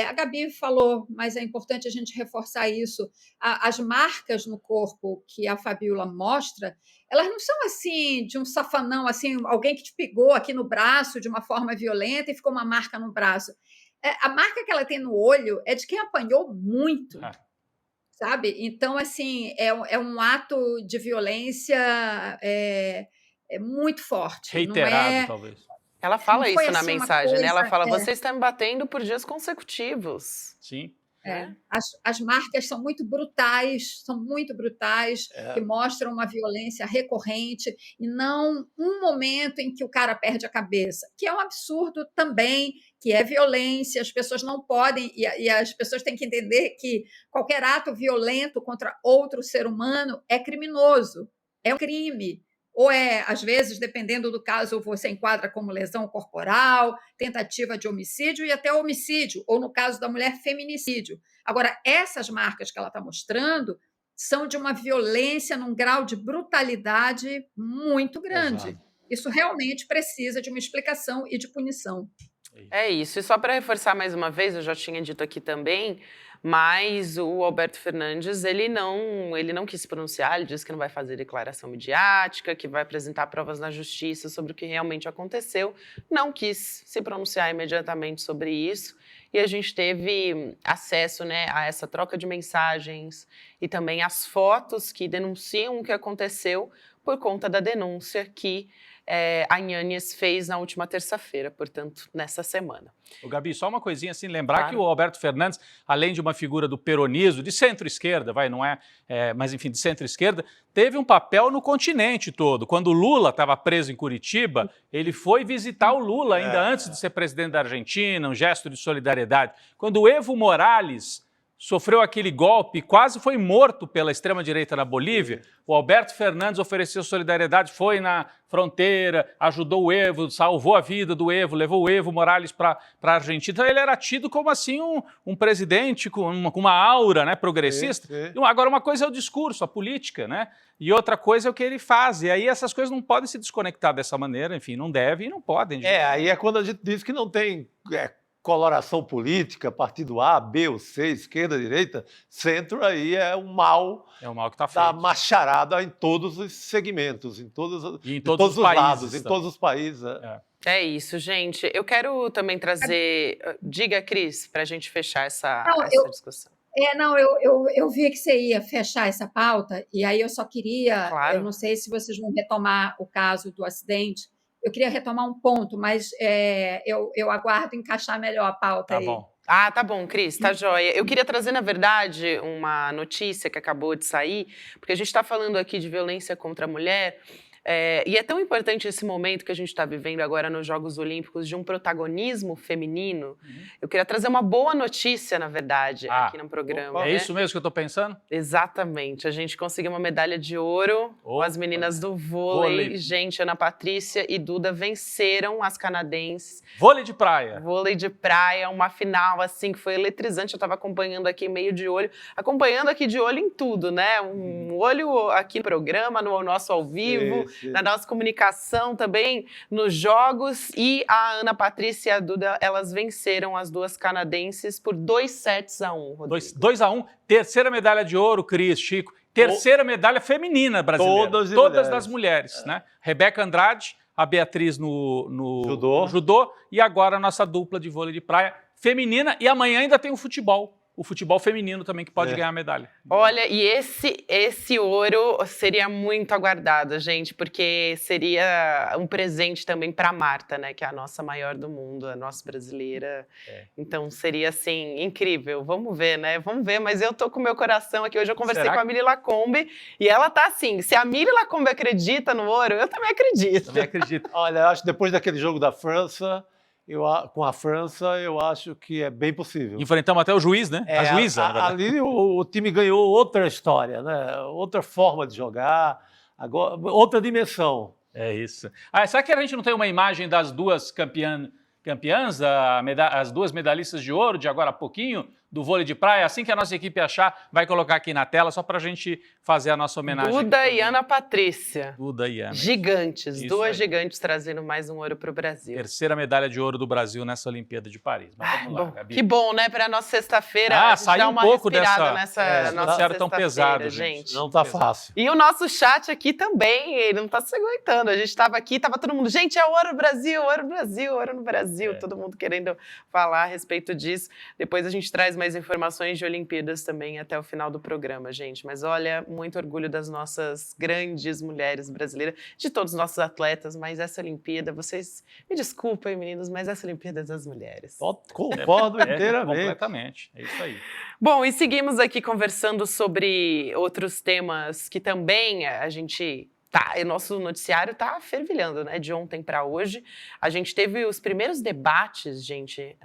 a Gabi falou, mas é importante a gente reforçar isso, as marcas no corpo que a Fabíola mostra, elas não são assim, de um safanão, assim, alguém que te pegou aqui no braço de uma forma violenta e ficou uma marca no braço. A marca que ela tem no olho é de quem apanhou muito. Sabe? Então, assim, é um ato de violência muito forte. Reiterado, talvez. Ela fala isso na assim, mensagem, né? Ela fala, você está me batendo por dias consecutivos. Sim. As marcas são muito brutais, que mostram uma violência recorrente e não um momento em que o cara perde a cabeça, que é um absurdo também, que é violência, as pessoas não podem, e as pessoas têm que entender que qualquer ato violento contra outro ser humano é criminoso, é um crime. Ou às vezes, dependendo do caso, você enquadra como lesão corporal, tentativa de homicídio e até homicídio, ou no caso da mulher, feminicídio. Agora, essas marcas que ela está mostrando são de uma violência num grau de brutalidade muito grande. Exato. Isso realmente precisa de uma explicação e de punição. É isso. E só para reforçar mais uma vez, eu já tinha dito aqui também, mas o Alberto Fernandes, ele não quis se pronunciar, ele disse que não vai fazer declaração midiática, que vai apresentar provas na justiça sobre o que realmente aconteceu, não quis se pronunciar imediatamente sobre isso, e a gente teve acesso, né, a essa troca de mensagens e também as fotos que denunciam o que aconteceu por conta da denúncia que a Yannis fez na última terça-feira, portanto, nessa semana. Gabi, só uma coisinha assim, lembrar que o Alberto Fernandes, além de uma figura do peronismo, de centro-esquerda, mas enfim, de centro-esquerda, teve um papel no continente todo. Quando o Lula estava preso em Curitiba, ele foi visitar o Lula ainda antes de ser presidente da Argentina, um gesto de solidariedade. Quando o Evo Morales sofreu aquele golpe, quase foi morto pela extrema-direita na Bolívia, o Alberto Fernandes ofereceu solidariedade, foi na fronteira, ajudou o Evo, salvou a vida do Evo, levou o Evo Morales para a Argentina. Então ele era tido como assim um presidente com uma aura, né, progressista. Agora, uma coisa é o discurso, a política, né? E outra coisa é o que ele faz. E aí essas coisas não podem se desconectar dessa maneira, enfim, não devem e não podem. Aí é quando a gente diz que não tem coloração política, partido A, B ou C, esquerda, direita, centro, aí é um mal, que está feito. Da macharada em todos os segmentos, em todos os países, lados, em todos os países. É isso, gente. Eu quero também trazer... Diga, Cris, para a gente fechar essa discussão. Eu vi que você ia fechar essa pauta, e aí eu só queria... Claro. Eu não sei se vocês vão retomar o caso do acidente. Eu queria retomar um ponto, mas eu aguardo encaixar melhor a pauta aí. Tá bom. Tá bom, Cris, tá joia. Eu queria trazer, na verdade, uma notícia que acabou de sair, porque a gente está falando aqui de violência contra a mulher, e é tão importante esse momento que a gente está vivendo agora nos Jogos Olímpicos de um protagonismo feminino. Eu queria trazer uma boa notícia, na verdade, aqui no programa. É isso mesmo que eu estou pensando? Exatamente. A gente conseguiu uma medalha de ouro com as meninas do vôlei. Gente, Ana Patrícia e Duda venceram as canadenses. Vôlei de praia. Vôlei de praia, uma final assim que foi eletrizante. Eu estava acompanhando aqui meio de olho, acompanhando aqui de olho em tudo, né? Um olho aqui no programa, no nosso ao vivo. na nossa comunicação também, nos jogos. E a Ana Patrícia e a Duda, elas venceram as duas canadenses por 2-1, Rodrigo. 2-1, terceira medalha de ouro, Cris, Chico. Terceira medalha feminina brasileira. Todas das mulheres, né? Rebeca Andrade, a Beatriz no judô e agora a nossa dupla de vôlei de praia feminina. E amanhã ainda tem o futebol feminino também que pode ganhar a medalha. Olha, e esse ouro seria muito aguardado, gente, porque seria um presente também para a Marta, né, que é a nossa maior do mundo, a nossa brasileira. Então seria assim incrível. Vamos ver, né? Vamos ver, mas eu tô com o meu coração aqui. Hoje eu conversei com a Mili Lacombe e ela tá assim, se a Mili Lacombe acredita no ouro, eu também acredito. Olha, eu acho que depois daquele jogo da França, com a França, eu acho que é bem possível. Enfrentamos até o juiz, né? A juíza. Ali o time ganhou outra história, né? Outra forma de jogar, agora, outra dimensão. É isso. Será que a gente não tem uma imagem das duas campeãs, as duas medalhistas de ouro de agora a pouquinho, do vôlei de praia? Assim que a nossa equipe achar, vai colocar aqui na tela, só para a gente fazer a nossa homenagem. Duda e Ana Patrícia. Duda e Ana. Gigantes, duas gigantes trazendo mais um ouro para o Brasil. Terceira medalha de ouro do Brasil nessa Olimpíada de Paris. Mas vamos lá, Gabi. Que bom, né? Para a nossa sexta-feira. Saiu um pouco dessa nessa nossa era tão pesado, gente. Não tá fácil. E o nosso chat aqui também, ele não tá se aguentando. A gente estava aqui, tava todo mundo, gente, é ouro no Brasil, ouro no Brasil, ouro no Brasil. Todo mundo querendo falar a respeito disso. Depois a gente traz mais informações de Olimpíadas também até o final do programa, gente. Mas olha, muito orgulho das nossas grandes mulheres brasileiras, de todos os nossos atletas, mas essa Olimpíada, vocês me desculpem, meninos, mas essa Olimpíada é das mulheres. Concordo inteiramente. Completamente, é isso aí. Bom, e seguimos aqui conversando sobre outros temas que também a gente... o nosso noticiário está fervilhando, né? De ontem para hoje. A gente teve os primeiros debates, gente,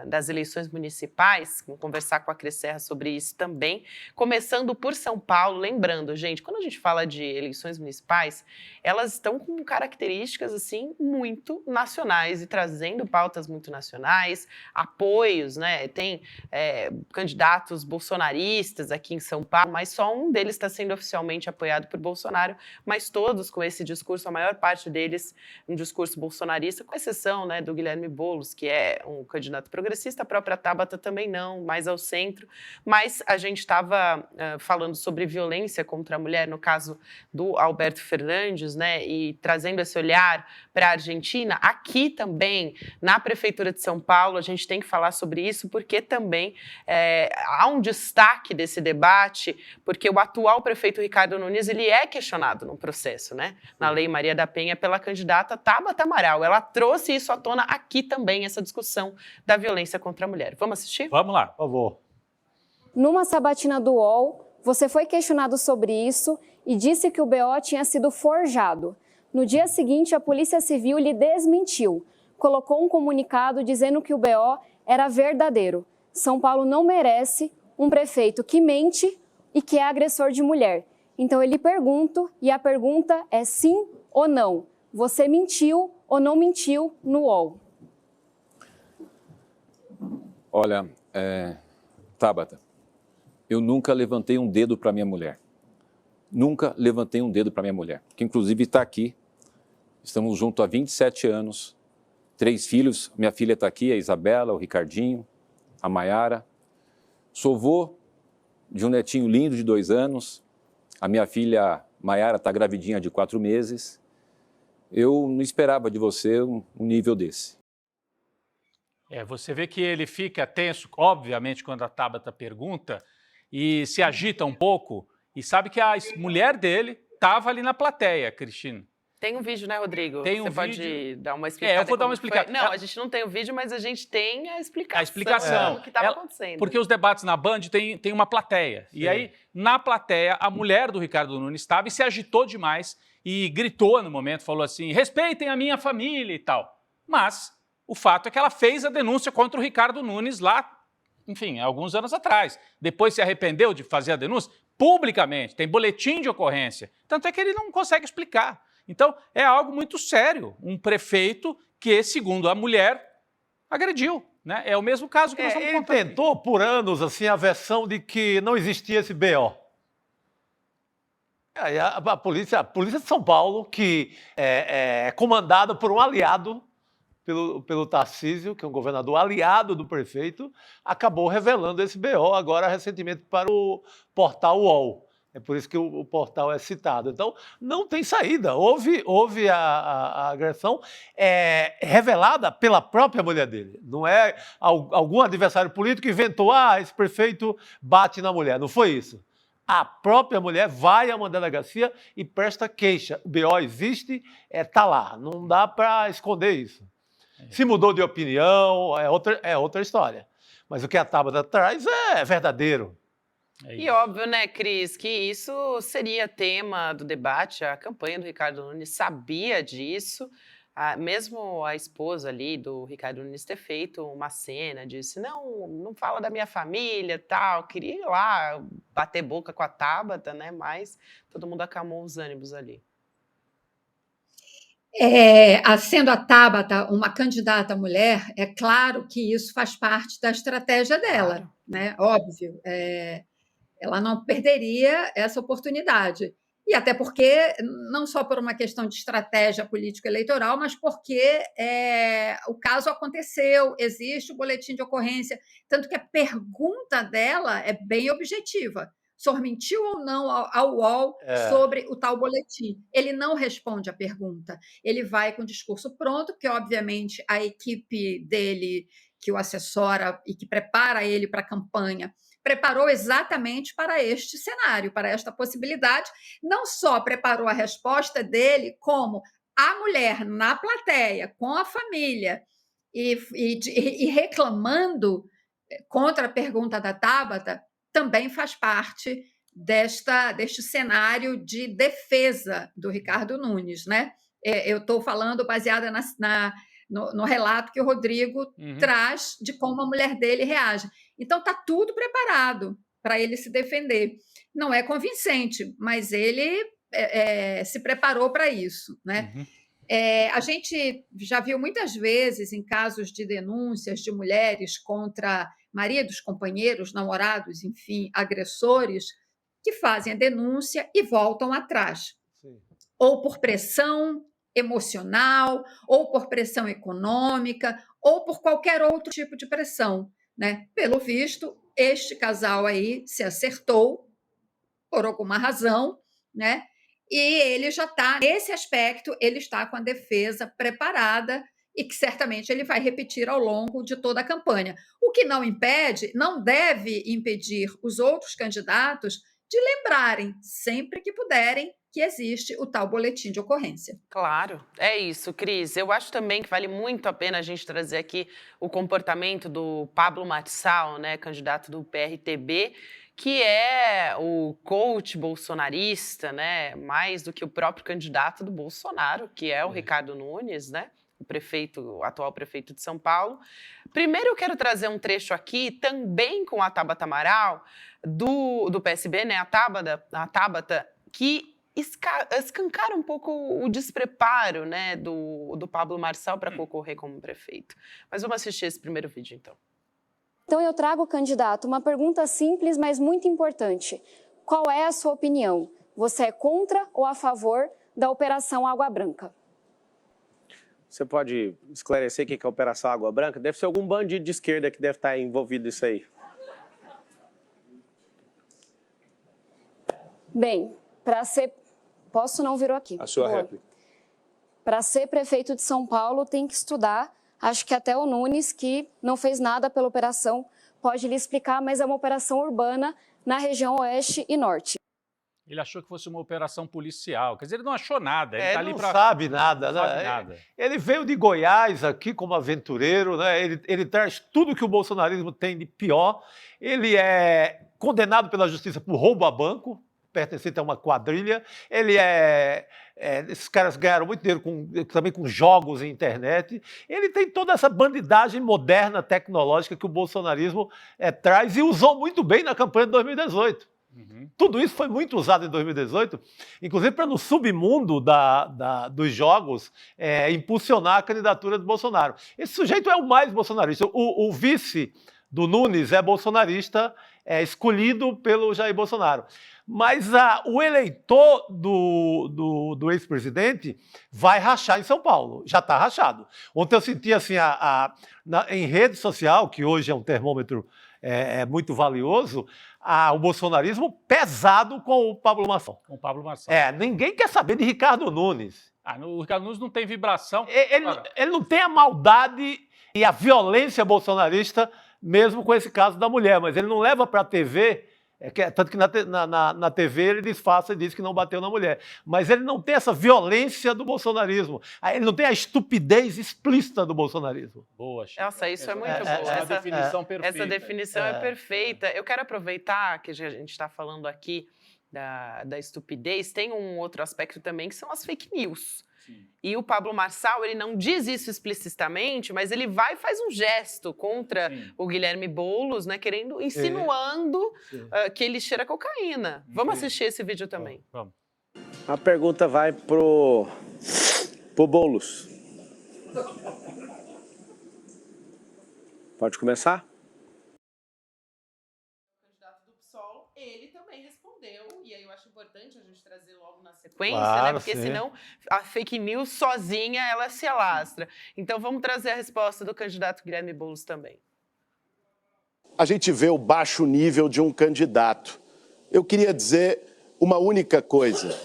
das eleições municipais. Vamos conversar com a Cris Serra sobre isso também. Começando por São Paulo. Lembrando, gente, quando a gente fala de eleições municipais, elas estão com características, assim, muito nacionais e trazendo pautas muito nacionais, apoios, né? Tem candidatos bolsonaristas aqui em São Paulo, mas só um deles está sendo oficialmente apoiado por Bolsonaro, mas todos com esse discurso, a maior parte deles um discurso bolsonarista, com exceção, né, do Guilherme Boulos, que é um candidato progressista, a própria Tabata também não, mais ao centro, mas a gente estava falando sobre violência contra a mulher, no caso do Alberto Fernandes, né, e trazendo esse olhar para a Argentina. Aqui também, na Prefeitura de São Paulo, a gente tem que falar sobre isso, porque também há um destaque desse debate, porque o atual prefeito Ricardo Nunes, ele é questionado no processo, né? Na Lei Maria da Penha, pela candidata Tabata Amaral. Ela trouxe isso à tona aqui também, essa discussão da violência contra a mulher. Vamos assistir? Vamos lá. Por favor. Numa sabatina do UOL, você foi questionado sobre isso e disse que o BO tinha sido forjado. No dia seguinte, a Polícia Civil lhe desmentiu. Colocou um comunicado dizendo que o BO era verdadeiro. São Paulo não merece um prefeito que mente e que é agressor de mulher. Então, eu lhe pergunto, e a pergunta é sim ou não. Você mentiu ou não mentiu no UOL? Olha, Tabata, eu nunca levantei um dedo para minha mulher. Nunca levantei um dedo para minha mulher, que inclusive está aqui. Estamos juntos há 27 anos, 3 filhos. Minha filha está aqui, a Isabela, o Ricardinho, a Maiara. Sou vô de um netinho lindo de 2 anos. A minha filha Maiara está gravidinha de 4 meses. Eu não esperava de você um nível desse. Você vê que ele fica tenso, obviamente, quando a Tabata pergunta, e se agita um pouco, e sabe que a mulher dele estava ali na plateia, Cristina. Tem um vídeo, né, Rodrigo? Tem um Você pode dar uma explicação? Eu vou dar uma explicação. Não, a gente não tem o vídeo, mas a gente tem a explicação. A explicação. Do que estava acontecendo. Porque os debates na Band tem uma plateia. Sim. E aí, na plateia, a mulher do Ricardo Nunes estava e se agitou demais e gritou no momento, falou assim, respeitem a minha família e tal. Mas o fato é que ela fez a denúncia contra o Ricardo Nunes lá, enfim, alguns anos atrás. Depois se arrependeu de fazer a denúncia publicamente, tem boletim de ocorrência. Tanto é que ele não consegue explicar. Então, é algo muito sério, um prefeito que, segundo a mulher, agrediu. Né? É o mesmo caso que nós estamos contando. Ele tentou por anos assim, a versão de que não existia esse BO. A polícia de São Paulo, que é comandada por um aliado pelo Tarcísio, que é um governador aliado do prefeito, acabou revelando esse BO agora recentemente para o portal UOL. É por isso que o portal é citado. Então, não tem saída. Houve a agressão revelada pela própria mulher dele. Não é algum adversário político que inventou, esse prefeito bate na mulher. Não foi isso. A própria mulher vai a uma delegacia e presta queixa. O BO existe, está lá. Não dá para esconder isso. Se mudou de opinião, é outra história. Mas o que a Tabata traz é verdadeiro. E óbvio, né, Cris, que isso seria tema do debate. A campanha do Ricardo Nunes sabia disso. Mesmo a esposa ali do Ricardo Nunes ter feito uma cena, disse, não fala da minha família, tal. Queria ir lá bater boca com a Tabata, né? Mas todo mundo acalmou os ânimos ali. Sendo a Tabata uma candidata mulher, é claro que isso faz parte da estratégia dela, claro. Né? Óbvio. Ela não perderia essa oportunidade. E até porque, não só por uma questão de estratégia político-eleitoral, mas porque o caso aconteceu, existe o boletim de ocorrência, tanto que a pergunta dela é bem objetiva. O senhor mentiu ou não ao UOL sobre o tal boletim? Ele não responde a pergunta. Ele vai com o discurso pronto, porque, obviamente, a equipe dele, que o assessora e que prepara ele para a campanha, preparou exatamente para este cenário, para esta possibilidade. Não só preparou a resposta dele, como a mulher na plateia, com a família, e reclamando contra a pergunta da Tabata, também faz parte deste cenário de defesa do Ricardo Nunes, né? Eu estou falando baseada no relato que o Rodrigo traz de como a mulher dele reage. Então, está tudo preparado para ele se defender. Não é convincente, mas ele se preparou para isso, né? A gente já viu muitas vezes em casos de denúncias de mulheres contra maridos, companheiros, namorados, enfim, agressores, que fazem a denúncia e voltam atrás. Sim. Ou por pressão emocional, ou por pressão econômica, ou por qualquer outro tipo de pressão, né? Pelo visto, este casal aí se acertou por alguma razão, né? E ele já está, nesse aspecto, ele está com a defesa preparada e que certamente ele vai repetir ao longo de toda a campanha. O que não impede, não deve impedir os outros candidatos de lembrarem, sempre que puderem, que existe o tal boletim de ocorrência. Claro, é isso, Cris. Eu acho também que vale muito a pena a gente trazer aqui o comportamento do Pablo Marçal, né, candidato do PRTB, que é o coach bolsonarista, né, mais do que o próprio candidato do Bolsonaro, que é o Ricardo Nunes, né, o atual prefeito de São Paulo. Primeiro eu quero trazer um trecho aqui, também com a Tabata Amaral, do PSB, né, a Tabata, que escancara um pouco o despreparo, né, do Pablo Marçal para concorrer como prefeito. Mas vamos assistir esse primeiro vídeo, então. Então eu trago, candidato, uma pergunta simples, mas muito importante. Qual é a sua opinião? Você é contra ou a favor da Operação Água Branca? Você pode esclarecer o que é a Operação Água Branca? Deve ser algum bandido de esquerda que deve estar envolvido nisso aí. Bem, para ser... Posso não virou aqui. A sua réplica. Para ser prefeito de São Paulo, tem que estudar. Acho que até o Nunes, que não fez nada pela operação, pode lhe explicar, mas é uma operação urbana na região oeste e norte. Ele achou que fosse uma operação policial. Quer dizer, ele não achou nada. Ele, ele não sabe nada, né? Sabe nada. Ele veio de Goiás aqui como aventureiro, né? Ele traz tudo que o bolsonarismo tem de pior. Ele é condenado pela justiça por roubo a banco, pertencente a uma quadrilha. Esses caras ganharam muito dinheiro também com jogos e internet. Ele tem toda essa bandidagem moderna, tecnológica que o bolsonarismo traz e usou muito bem na campanha de 2018. Tudo isso foi muito usado em 2018, inclusive para no submundo dos jogos impulsionar a candidatura do Bolsonaro. Esse sujeito é o mais bolsonarista. O vice do Nunes é bolsonarista, escolhido pelo Jair Bolsonaro. Mas o eleitor do ex-presidente vai rachar em São Paulo. Já está rachado. Ontem eu senti assim, em rede social, que hoje é um termômetro muito valioso, o bolsonarismo pesado com o Pablo Marçal. Com o Pablo Marçal. Ninguém quer saber de Ricardo Nunes. O Ricardo Nunes não tem vibração. Ele não tem a maldade e a violência bolsonarista, mesmo com esse caso da mulher, mas ele não leva para a TV, tanto que na TV ele disfarça e diz que não bateu na mulher. Mas ele não tem essa violência do bolsonarismo. Ele não tem a estupidez explícita do bolsonarismo. Boa, Chico. Nossa, isso é muito bom. Essa definição perfeita. Essa definição é perfeita. Eu quero aproveitar que a gente está falando aqui da estupidez. Tem um outro aspecto também, que são as fake news. Sim. E o Pablo Marçal, ele não diz isso explicitamente, mas ele vai e faz um gesto contra o Guilherme Boulos, né, insinuando que ele cheira cocaína. Vamos assistir esse vídeo também. Vamos. A pergunta vai pro Boulos. Pode começar? Ele também respondeu, e aí eu acho importante a gente trazer logo na sequência, claro, né? Porque sim. Senão a fake news sozinha, ela se alastra. Então vamos trazer a resposta do candidato Guilherme Boulos também. A gente vê o baixo nível de um candidato. Eu queria dizer uma única coisa.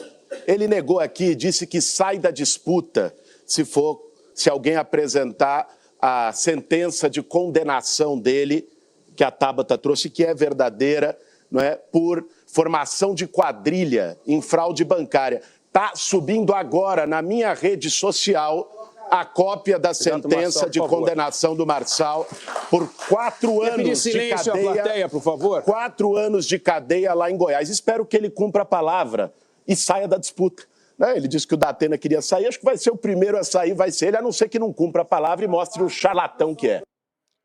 Ele negou aqui, disse que sai da disputa se alguém apresentar a sentença de condenação dele, que a Tabata trouxe, que é verdadeira, não é? Por formação de quadrilha em fraude bancária. Está subindo agora na minha rede social a cópia da sentença de condenação do Marçal por 4 anos de cadeia. Plateia, por favor. 4 anos de cadeia lá em Goiás. Espero que ele cumpra a palavra e saia da disputa. Ele disse que o Datena queria sair, acho que vai ser o primeiro a sair, vai ser ele, a não ser que não cumpra a palavra e mostre o charlatão que é.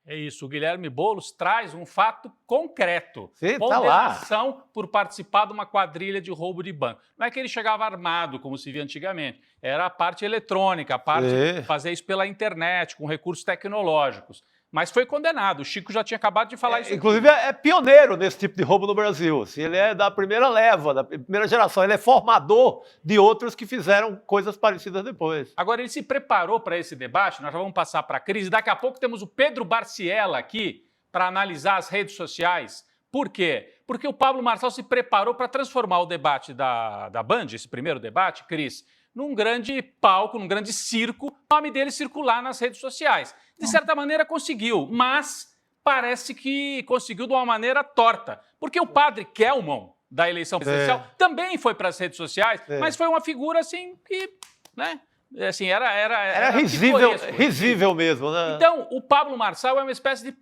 É isso, o Guilherme Boulos traz um fato concreto. Sim, tá lá. Condenação por participar de uma quadrilha de roubo de banco. Não é que ele chegava armado, como se via antigamente. Era a parte eletrônica, a parte de fazer isso pela internet, com recursos tecnológicos. Mas foi condenado. O Chico já tinha acabado de falar isso. Inclusive, é pioneiro nesse tipo de roubo no Brasil. Assim, ele é da primeira leva, da primeira geração. Ele é formador de outros que fizeram coisas parecidas depois. Agora, ele se preparou para esse debate. Nós já vamos passar para a crise. Daqui a pouco temos o Pedro Barciela aqui para analisar as redes sociais. Por quê? Porque o Pablo Marçal se preparou para transformar o debate da Band, esse primeiro debate, Cris, num grande palco, num grande circo, o nome dele circular nas redes sociais. De certa maneira conseguiu, mas parece que conseguiu de uma maneira torta. Porque o padre Kelmon, da eleição presidencial, também foi para as redes sociais, mas foi uma figura assim que, né? Assim, era risível mesmo, né? Então, o Pablo Marçal é uma espécie de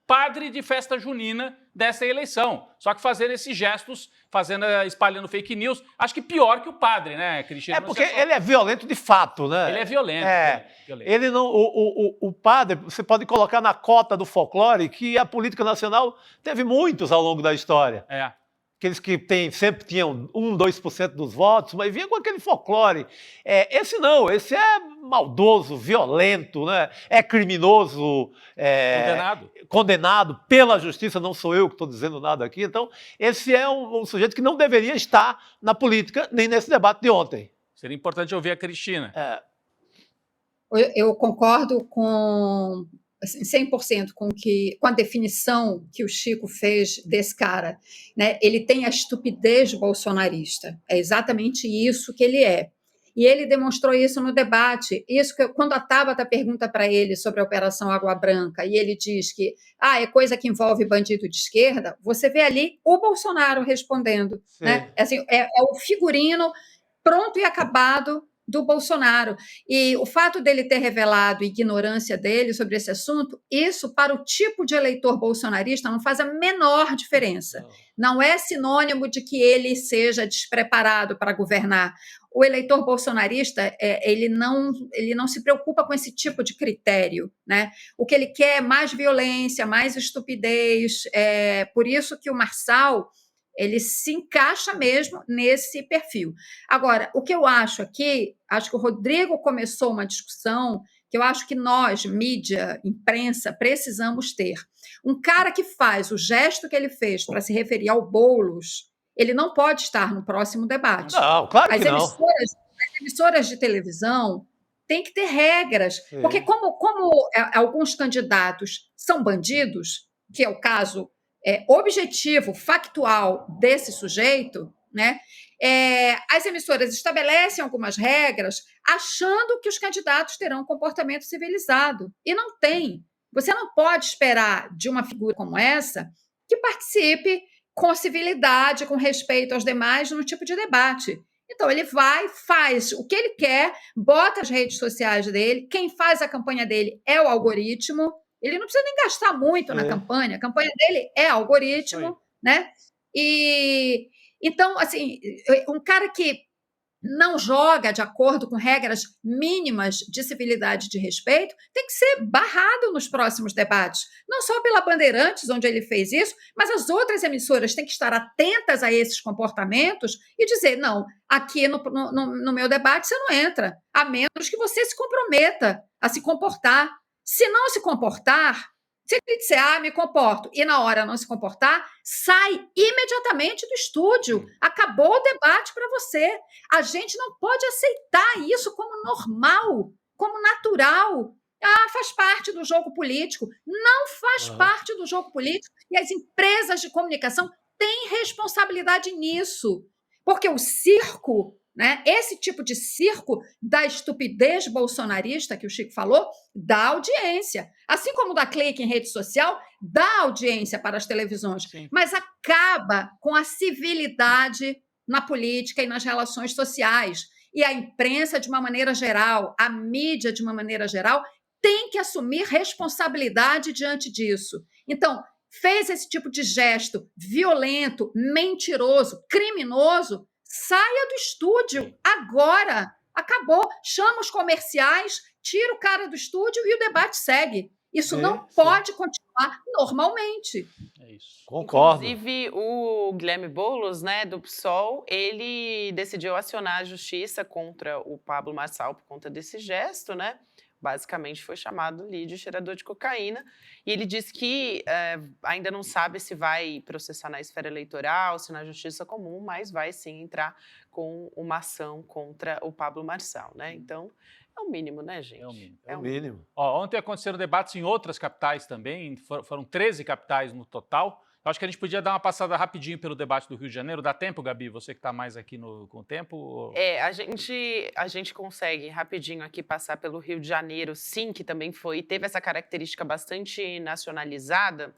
padre de festa junina dessa eleição. Só que fazendo esses gestos, espalhando fake news, acho que pior que o padre, né, Cristina? Porque ele é violento de fato, né? Ele é violento. Ele não, o padre, você pode colocar na cota do folclore que a política nacional teve muitos ao longo da história. Aqueles que sempre tinham 1%, 2% dos votos, mas vinha com aquele folclore. Esse não, esse é maldoso, violento, né? É criminoso, condenado pela justiça, não sou eu que estou dizendo nada aqui. Então, esse é um sujeito que não deveria estar na política, nem nesse debate de ontem. Seria importante ouvir a Cristina. Eu concordo com 100% com a definição que o Chico fez desse cara, né? Ele tem a estupidez bolsonarista, é exatamente isso que ele é. E ele demonstrou isso no debate. Isso que, quando a Tabata pergunta para ele sobre a Operação Água Branca, e ele diz que é coisa que envolve bandido de esquerda, você vê ali o Bolsonaro respondendo. Né? Assim, é o figurino pronto e acabado do Bolsonaro. E o fato dele ter revelado a ignorância dele sobre esse assunto, isso para o tipo de eleitor bolsonarista não faz a menor diferença. Não é sinônimo de que ele seja despreparado para governar. O eleitor bolsonarista, ele não se preocupa com esse tipo de critério, né? O que ele quer é mais violência, mais estupidez. Por isso que o Marçal ele se encaixa mesmo nesse perfil. Agora, o que eu acho aqui, acho que o Rodrigo começou uma discussão que eu acho que nós, mídia, imprensa, precisamos ter. Um cara que faz o gesto que ele fez para se referir ao Boulos, ele não pode estar no próximo debate. Não, claro que não. As emissoras de televisão têm que ter regras, porque como alguns candidatos são bandidos, que é o caso objetivo, factual desse sujeito, né? As emissoras estabelecem algumas regras achando que os candidatos terão um comportamento civilizado. E não tem. Você não pode esperar de uma figura como essa que participe com civilidade, com respeito aos demais, no tipo de debate. Então, ele vai, faz o que ele quer, bota as redes sociais dele, quem faz a campanha dele é o algoritmo, ele não precisa nem gastar muito na campanha, a campanha dele é algoritmo, né? E então, assim, um cara que não joga de acordo com regras mínimas de civilidade e de respeito tem que ser barrado nos próximos debates. Não só pela Bandeirantes, onde ele fez isso, mas as outras emissoras têm que estar atentas a esses comportamentos e dizer, não, aqui no meu debate você não entra, a menos que você se comprometa a se comportar. Se não se comportar, se ele disser, me comporto, e na hora não se comportar, sai imediatamente do estúdio. Acabou o debate para você. A gente não pode aceitar isso como normal, como natural. Faz parte do jogo político. Não faz parte do jogo político. E as empresas de comunicação têm responsabilidade nisso. Porque o circo, né, esse tipo de circo da estupidez bolsonarista que o Chico falou, dá audiência. Assim como dá clique em rede social, dá audiência para as televisões. Sim. Mas acaba com a civilidade na política e nas relações sociais. E a imprensa, de uma maneira geral, a mídia, de uma maneira geral, tem que assumir responsabilidade diante disso. Então, fez esse tipo de gesto violento, mentiroso, criminoso, saia do estúdio agora. Acabou. Chama os comerciais, tira o cara do estúdio e o debate segue. Isso não pode continuar normalmente. É isso. Concordo. Inclusive, o Guilherme Boulos, né, do PSOL, ele decidiu acionar a justiça contra o Pablo Marçal por conta desse gesto, né? Basicamente foi chamado ali de cheirador de cocaína. E ele disse que ainda não sabe se vai processar na esfera eleitoral, se na justiça comum, mas vai sim entrar com uma ação contra o Pablo Marçal, né? Então, é o mínimo, né, gente? É o mínimo. Ontem aconteceram debates em outras capitais também, foram 13 capitais no total. Eu acho que a gente podia dar uma passada rapidinho pelo debate do Rio de Janeiro. Dá tempo, Gabi? Você que está mais aqui com o tempo? A gente consegue rapidinho aqui passar pelo Rio de Janeiro, sim, que também teve essa característica bastante nacionalizada.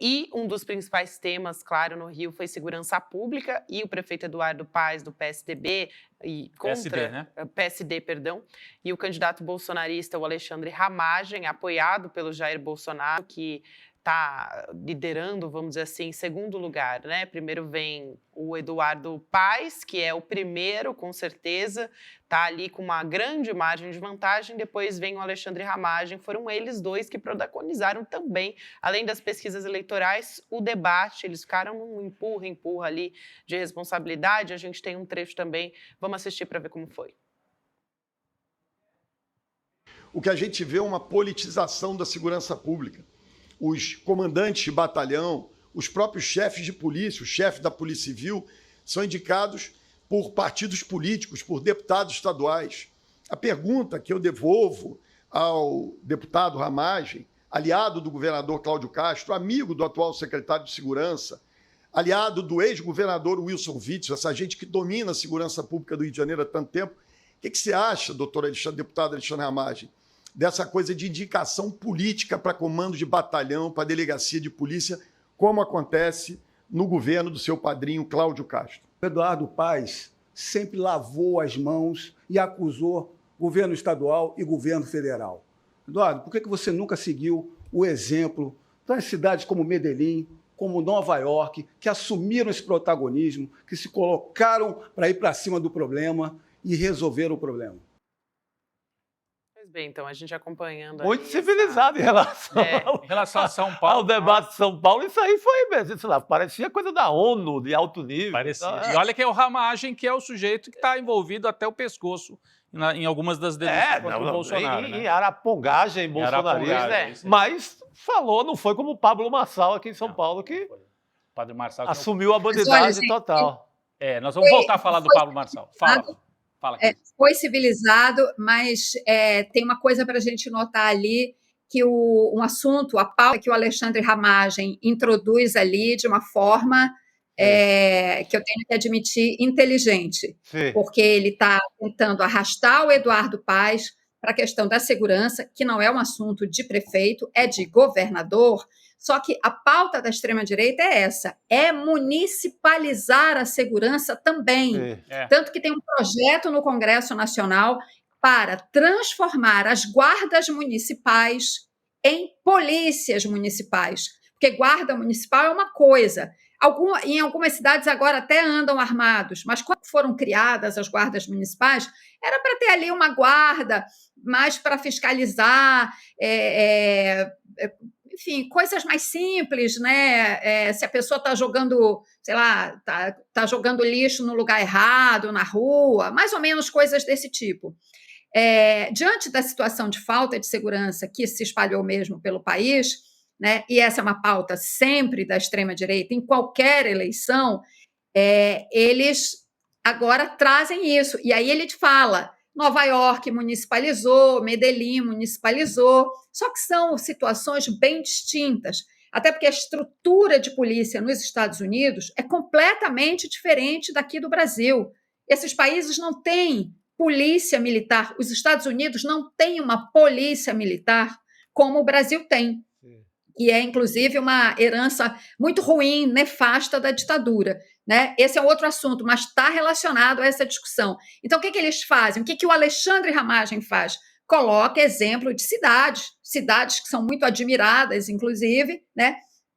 E um dos principais temas, claro, no Rio foi segurança pública, e o prefeito Eduardo Paes, do PSDB, PSD, né? PSD, perdão, e o candidato bolsonarista, o Alexandre Ramagem, apoiado pelo Jair Bolsonaro, que está liderando, vamos dizer assim, em segundo lugar, né? Primeiro vem o Eduardo Paes, que é o primeiro, com certeza, está ali com uma grande margem de vantagem. Depois vem o Alexandre Ramagem. Foram eles dois que protagonizaram também, além das pesquisas eleitorais, o debate. Eles ficaram num empurra ali de responsabilidade. A gente tem um trecho também. Vamos assistir para ver como foi. O que a gente vê é uma politização da segurança pública. Os comandantes de batalhão, os próprios chefes de polícia, o chefe da Polícia Civil, são indicados por partidos políticos, por deputados estaduais. A pergunta que eu devolvo ao deputado Ramagem, aliado do governador Cláudio Castro, amigo do atual secretário de Segurança, aliado do ex-governador Wilson Witzel, essa gente que domina a segurança pública do Rio de Janeiro há tanto tempo. O que você acha, deputado Alexandre Ramagem, dessa coisa de indicação política para comando de batalhão, para delegacia de polícia, como acontece no governo do seu padrinho Cláudio Castro? Eduardo Paes sempre lavou as mãos e acusou governo estadual e governo federal. Eduardo, por que você nunca seguiu o exemplo das cidades como Medellín, como Nova York, que assumiram esse protagonismo, que se colocaram para ir para cima do problema e resolveram o problema? Bem, então, a gente acompanhando... Muito civilizado em relação a São Paulo. Ao debate de São Paulo, isso aí foi mesmo, sei lá, parecia coisa da ONU, de alto nível. Parecia. E olha que é o Ramagem, que é o sujeito que está envolvido até o pescoço em algumas das denúncias contra o Bolsonaro. Em arapongagem bolsonarista, mas falou, não foi como o Pablo Marçal aqui em São Paulo, que Padre Marçal. Assumiu a bandidagem total. Nós vamos voltar a falar do Pablo Marçal. Fala, foi civilizado, mas tem uma coisa para a gente notar ali, que um assunto, a pauta que o Alexandre Ramagem introduz ali de uma forma que eu tenho que admitir inteligente, porque ele está tentando arrastar o Eduardo Paes para a questão da segurança, que não é um assunto de prefeito, é de governador. Só que a pauta da extrema-direita é essa, é municipalizar a segurança também. Tanto que tem um projeto no Congresso Nacional para transformar as guardas municipais em polícias municipais. Porque guarda municipal é uma coisa. Em algumas cidades agora até andam armados, mas quando foram criadas as guardas municipais, era para ter ali uma guarda mais para fiscalizar, enfim, coisas mais simples, né? Se a pessoa está jogando, sei lá, tá jogando lixo no lugar errado, na rua, mais ou menos coisas desse tipo. Diante da situação de falta de segurança que se espalhou mesmo pelo país, né, e essa é uma pauta sempre da extrema-direita, em qualquer eleição, eles agora trazem isso. E aí ele fala, Nova York municipalizou, Medellín municipalizou, só que são situações bem distintas, até porque a estrutura de polícia nos Estados Unidos é completamente diferente daqui do Brasil. Esses países não têm polícia militar, os Estados Unidos não têm uma polícia militar como o Brasil tem, que é, inclusive, uma herança muito ruim, nefasta da ditadura. Né? Esse é outro assunto, mas está relacionado a essa discussão. Então, o que eles fazem? O que o Alexandre Ramagem faz? Coloca exemplo de cidades que são muito admiradas, inclusive, né?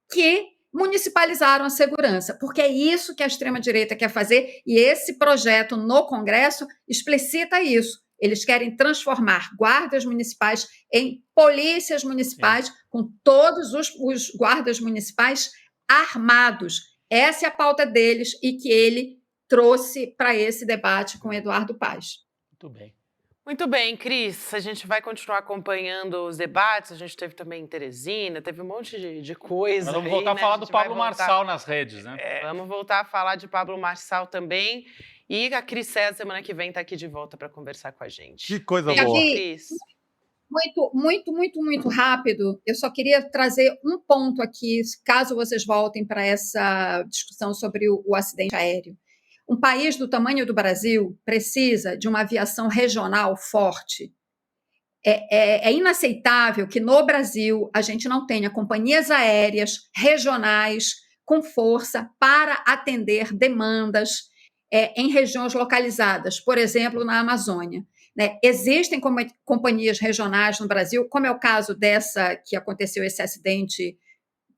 Que municipalizaram a segurança, porque é isso que a extrema-direita quer fazer, e esse projeto no Congresso explicita isso. Eles querem transformar guardas municipais em polícias municipais, com todos os guardas municipais armados. Essa é a pauta deles e que ele trouxe para esse debate com Eduardo Paes. Muito bem. Muito bem, Cris. A gente vai continuar acompanhando os debates. A gente teve também em Teresina, teve um monte de coisa. Vamos voltar a falar do Pablo Marçal nas redes, né? Vamos voltar a falar de Pablo Marçal também. E a Cris César, semana que vem, está aqui de volta para conversar com a gente. Que coisa boa. Cris. Muito rápido. Eu só queria trazer um ponto aqui, caso vocês voltem para essa discussão sobre o acidente aéreo. Um país do tamanho do Brasil precisa de uma aviação regional forte. É inaceitável que no Brasil a gente não tenha companhias aéreas regionais com força para atender demandas em regiões localizadas, por exemplo, na Amazônia. Né? Existem companhias regionais no Brasil, como é o caso dessa que aconteceu, esse acidente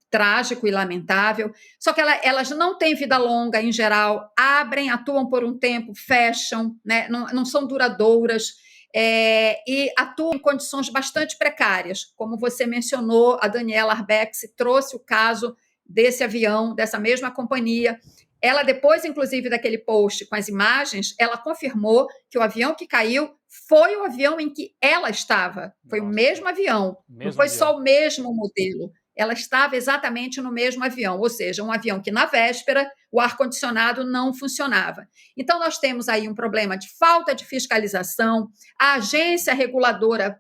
trágico e lamentável, só que elas não têm vida longa em geral, abrem, atuam por um tempo, fecham, né? Não são duradouras, e atuam em condições bastante precárias. Como você mencionou, a Daniela Arbex trouxe o caso desse avião, dessa mesma companhia. Ela, depois, inclusive, daquele post com as imagens, ela confirmou que o avião que caiu foi o avião em que ela estava. Foi o mesmo avião, não foi só o mesmo modelo. Ela estava exatamente no mesmo avião, ou seja, um avião que, na véspera, o ar-condicionado não funcionava. Então, nós temos aí um problema de falta de fiscalização, a agência reguladora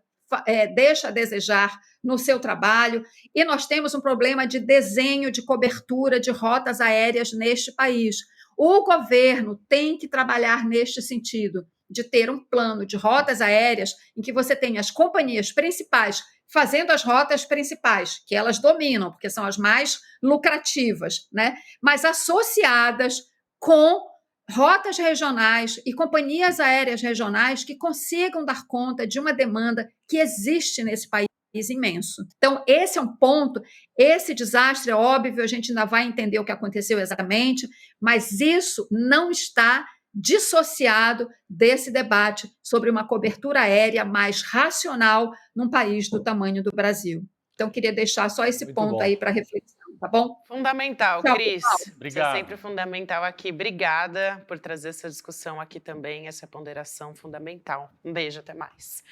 deixa a desejar no seu trabalho, e nós temos um problema de desenho de cobertura de rotas aéreas neste país. O governo tem que trabalhar neste sentido, de ter um plano de rotas aéreas em que você tenha as companhias principais fazendo as rotas principais, que elas dominam, porque são as mais lucrativas, né? Mas associadas com rotas regionais e companhias aéreas regionais que consigam dar conta de uma demanda que existe nesse país imenso. Então, esse é um ponto, esse desastre é óbvio, a gente ainda vai entender o que aconteceu exatamente, mas isso não está dissociado desse debate sobre uma cobertura aérea mais racional num país do tamanho do Brasil. Então, queria deixar só esse ponto aí para reflexão, tá bom? Fundamental, Tchau, Cris. Obrigado. Você é sempre fundamental aqui. Obrigada por trazer essa discussão aqui também, essa ponderação fundamental. Um beijo, até mais.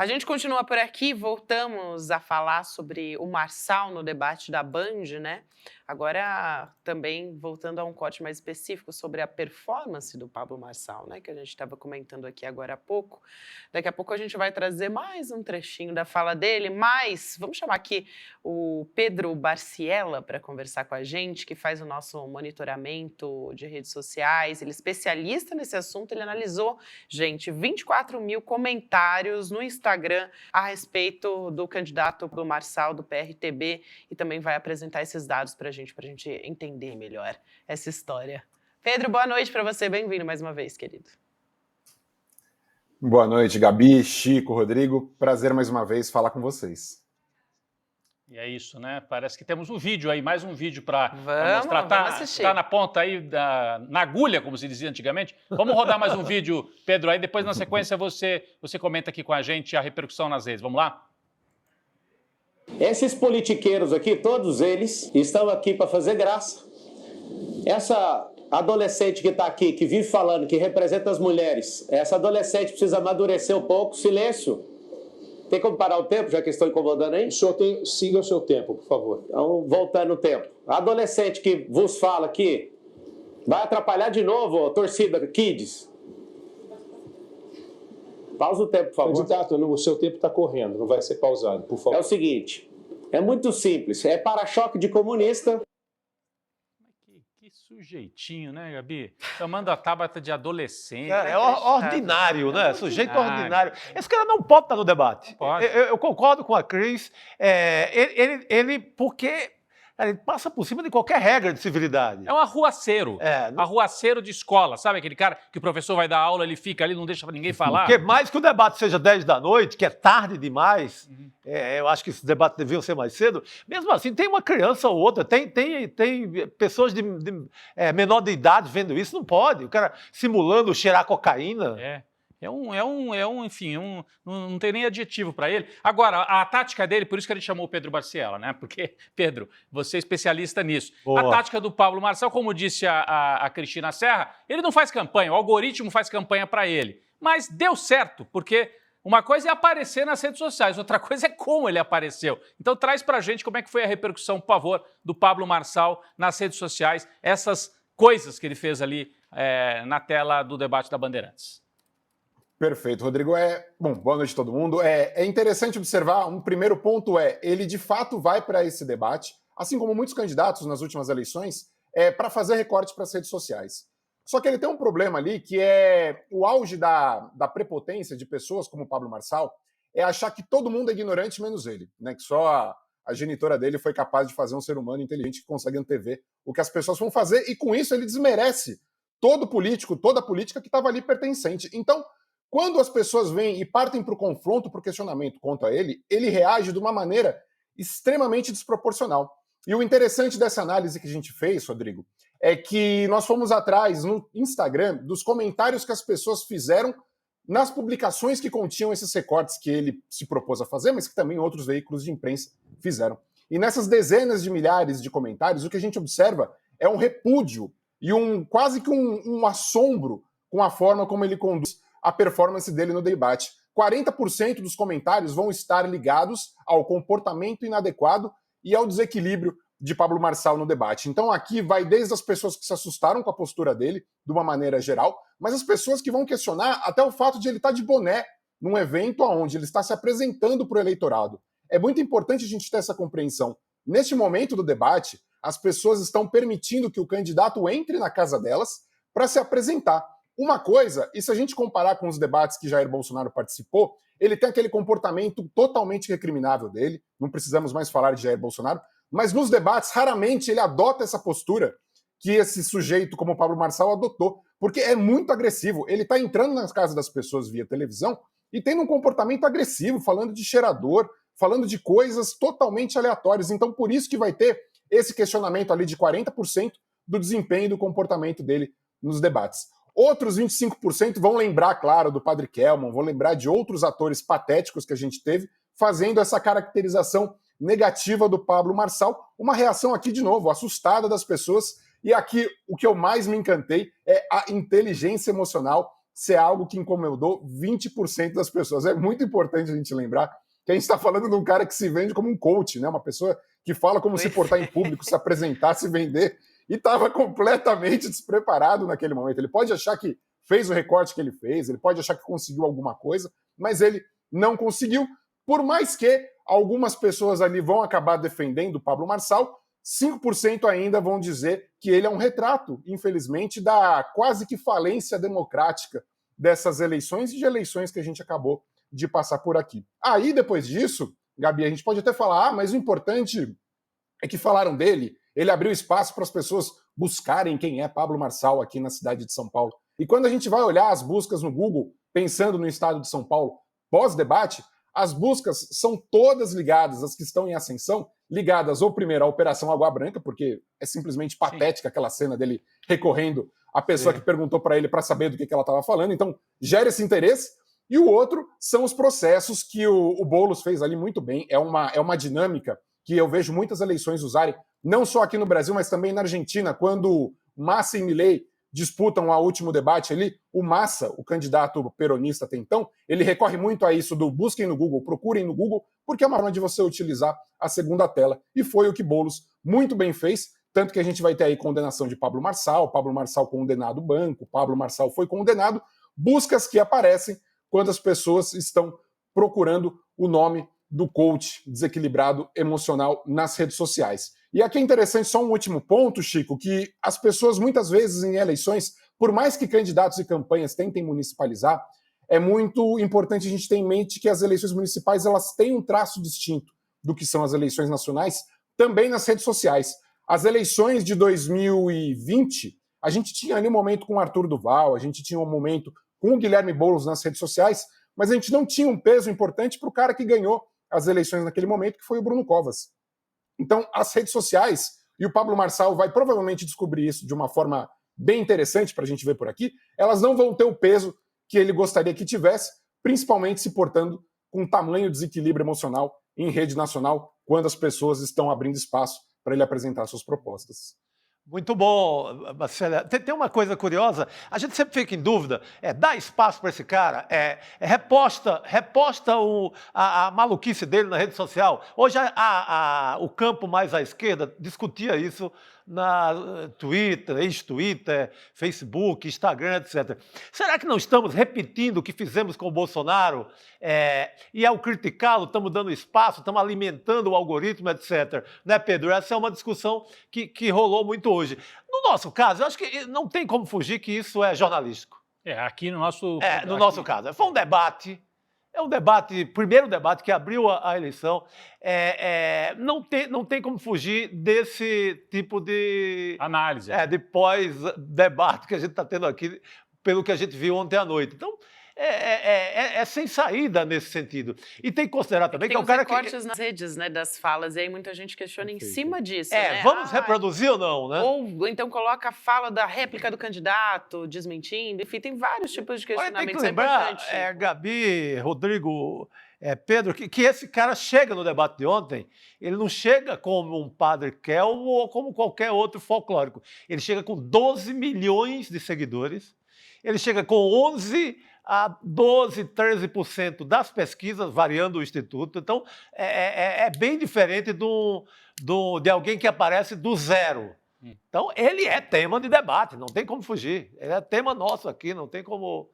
A gente continua por aqui, voltamos a falar sobre o Marçal no debate da Band, né? Agora, também voltando a um corte mais específico sobre a performance do Pablo Marçal, né? Que a gente estava comentando aqui agora há pouco. Daqui a pouco a gente vai trazer mais um trechinho da fala dele, mas vamos chamar aqui o Pedro Barciela para conversar com a gente, que faz o nosso monitoramento de redes sociais. Ele é especialista nesse assunto, ele analisou, gente, 24 mil comentários no Instagram a respeito do candidato Pablo Marçal, do PRTB, e também vai apresentar esses dados para a gente entender melhor essa história. Pedro, boa noite para você, bem-vindo mais uma vez, querido. Boa noite, Gabi, Chico, Rodrigo, prazer mais uma vez falar com vocês. E é isso, né? Parece que temos um vídeo aí, mais um vídeo para mostrar. Vamos assistir. Tá na ponta aí, na agulha, como se dizia antigamente. Vamos rodar mais um vídeo, Pedro, aí depois na sequência você comenta aqui com a gente a repercussão nas redes. Vamos lá? Esses politiqueiros aqui, todos eles, estão aqui para fazer graça. Essa adolescente que está aqui, que vive falando, que representa as mulheres, essa adolescente precisa amadurecer um pouco. Silêncio. Tem como parar o tempo, já que estou incomodando aí? O senhor siga o seu tempo, por favor. Então, voltando o tempo. A adolescente que vos fala aqui, vai atrapalhar de novo, torcida, kids. Pausa o tempo, por favor. Candidato, o seu tempo está correndo, não vai ser pausado, por favor. É o seguinte, é muito simples, é para-choque de comunista. Que sujeitinho, né, Gabi? Chamando a Tabata de adolescente. É ordinário, né? Sujeito ordinário. Esse cara não pode estar no debate. Pode. Eu concordo com a Cris. Porque ele passa por cima de qualquer regra de civilidade. É um arruaceiro. Arruaceiro de escola. Sabe aquele cara que o professor vai dar aula, ele fica ali, não deixa ninguém falar? Porque mais que o debate seja 10 da noite, que é tarde demais, eu acho que esses debates deviam ser mais cedo, mesmo assim tem uma criança ou outra, tem pessoas de menor de idade vendo isso, não pode. O cara simulando cheirar cocaína. Enfim, não tem nem adjetivo para ele. Agora, a tática dele, por isso que ele chamou o Pedro Barciela, né? Porque, Pedro, você é especialista nisso. Boa. A tática do Pablo Marçal, como disse a Cristina Serra, ele não faz campanha, o algoritmo faz campanha para ele. Mas deu certo, porque uma coisa é aparecer nas redes sociais, outra coisa é como ele apareceu. Então traz pra gente como é que foi a repercussão, por favor, do Pablo Marçal nas redes sociais, essas coisas que ele fez ali na tela do debate da Bandeirantes. Perfeito, Rodrigo. Bom, boa noite a todo mundo. É interessante observar, um primeiro ponto ele de fato vai para esse debate, assim como muitos candidatos nas últimas eleições, para fazer recorte para as redes sociais. Só que ele tem um problema ali, que é o auge da prepotência de pessoas como o Pablo Marçal, é achar que todo mundo é ignorante menos ele, né? Que só a genitora dele foi capaz de fazer um ser humano inteligente que consegue antever o que as pessoas vão fazer, e com isso ele desmerece todo político, toda a política que estava ali pertencente. Então, quando as pessoas vêm e partem para o confronto, para o questionamento contra ele, ele reage de uma maneira extremamente desproporcional. E o interessante dessa análise que a gente fez, Rodrigo, é que nós fomos atrás no Instagram dos comentários que as pessoas fizeram nas publicações que continham esses recortes que ele se propôs a fazer, mas que também outros veículos de imprensa fizeram. E nessas dezenas de milhares de comentários, o que a gente observa é um repúdio e quase que um assombro com a forma como ele conduz a performance dele no debate. 40% dos comentários vão estar ligados ao comportamento inadequado e ao desequilíbrio de Pablo Marçal no debate. Então aqui vai desde as pessoas que se assustaram com a postura dele, de uma maneira geral, mas as pessoas que vão questionar até o fato de ele estar de boné num evento onde ele está se apresentando para o eleitorado. É muito importante a gente ter essa compreensão. Neste momento do debate, as pessoas estão permitindo que o candidato entre na casa delas para se apresentar. Uma coisa, e se a gente comparar com os debates que Jair Bolsonaro participou, ele tem aquele comportamento totalmente recriminável dele, não precisamos mais falar de Jair Bolsonaro, mas nos debates, raramente ele adota essa postura que esse sujeito como o Pablo Marçal adotou, porque é muito agressivo. Ele está entrando nas casas das pessoas via televisão e tendo um comportamento agressivo, falando de cheirador, falando de coisas totalmente aleatórias. Então, por isso que vai ter esse questionamento ali de 40% do desempenho e do comportamento dele nos debates. Outros 25% vão lembrar, claro, do Padre Kelman, vão lembrar de outros atores patéticos que a gente teve, fazendo essa caracterização negativa do Pablo Marçal. Uma reação aqui, de novo, assustada das pessoas. E aqui, o que eu mais me encantei é a inteligência emocional ser algo que incomodou 20% das pessoas. É muito importante a gente lembrar que a gente está falando de um cara que se vende como um coach, né? Uma pessoa que fala como se portar em público, se apresentar, se vender, e estava completamente despreparado naquele momento. Ele pode achar que fez o recorte que ele fez, ele pode achar que conseguiu alguma coisa, mas ele não conseguiu, por mais que algumas pessoas ali vão acabar defendendo o Pablo Marçal, 5% ainda vão dizer que ele é um retrato, infelizmente, da quase que falência democrática dessas eleições e de eleições que a gente acabou de passar por aqui. Aí, depois disso, Gabi, a gente pode até falar, mas o importante é que falaram dele, ele abriu espaço para as pessoas buscarem quem é Pablo Marçal aqui na cidade de São Paulo. E quando a gente vai olhar as buscas no Google, pensando no estado de São Paulo, pós-debate, as buscas são todas ligadas, as que estão em ascensão, ligadas ou primeiro à Operação Água Branca, porque é simplesmente patética aquela cena dele recorrendo à pessoa que perguntou para ele para saber do que ela estava falando, então gera esse interesse. E o outro são os processos que o Boulos fez ali muito bem, é uma dinâmica que eu vejo muitas eleições usarem, não só aqui no Brasil, mas também na Argentina, quando Massa e Milei disputam o último debate ali, o Massa, o candidato peronista até então, ele recorre muito a isso do busquem no Google, procurem no Google, porque é uma forma de você utilizar a segunda tela. E foi o que Boulos muito bem fez, tanto que a gente vai ter aí condenação de Pablo Marçal condenado banco, Pablo Marçal foi condenado, buscas que aparecem quando as pessoas estão procurando o nome do coach desequilibrado emocional nas redes sociais. E aqui é interessante só um último ponto, Chico, que as pessoas muitas vezes em eleições, por mais que candidatos e campanhas tentem municipalizar, é muito importante a gente ter em mente que as eleições municipais elas têm um traço distinto do que são as eleições nacionais, também nas redes sociais. As eleições de 2020, a gente tinha ali um momento com o Arthur Duval, a gente tinha um momento com o Guilherme Boulos nas redes sociais, mas a gente não tinha um peso importante para o cara que ganhou as eleições naquele momento, que foi o Bruno Covas. Então, as redes sociais, e o Pablo Marçal vai provavelmente descobrir isso de uma forma bem interessante para a gente ver por aqui, elas não vão ter o peso que ele gostaria que tivesse, principalmente se portando com tamanho desequilíbrio emocional em rede nacional, quando as pessoas estão abrindo espaço para ele apresentar suas propostas. Muito bom, Marcelo. Tem uma coisa curiosa, a gente sempre fica em dúvida, dá espaço para esse cara, reposta a maluquice dele na rede social. Hoje o campo mais à esquerda discutia isso na Twitter, ex-Twitter, Facebook, Instagram, etc. Será que não estamos repetindo o que fizemos com o Bolsonaro? E ao criticá-lo, estamos dando espaço, estamos alimentando o algoritmo, etc. Né, Pedro? Essa é uma discussão que rolou muito hoje. No nosso caso, eu acho que não tem como fugir que isso é jornalístico. Aqui no nosso... no nosso caso. Foi um debate... É um debate, primeiro debate que abriu a eleição. Não tem como fugir desse tipo de análise. De pós-debate que a gente está tendo aqui, pelo que a gente viu ontem à noite. Então, sem saída nesse sentido. E tem que considerar também que é um cara que... Tem recortes nas redes, né, das falas, e aí muita gente questiona em cima disso. Né? Vamos reproduzir ou não, né? Ou então coloca a fala da réplica do candidato, desmentindo. Enfim, tem vários tipos de questionamentos. Tem que lembrar, Gabi, Rodrigo, Pedro, que esse cara chega no debate de ontem, ele não chega como um padre Kelmo ou como qualquer outro folclórico. Ele chega com 12 milhões de seguidores, ele chega com 11 a 12, 13% das pesquisas, variando o instituto. Então, é bem diferente de alguém que aparece do zero. Então, ele é tema de debate, não tem como fugir. Ele é tema nosso aqui, não tem como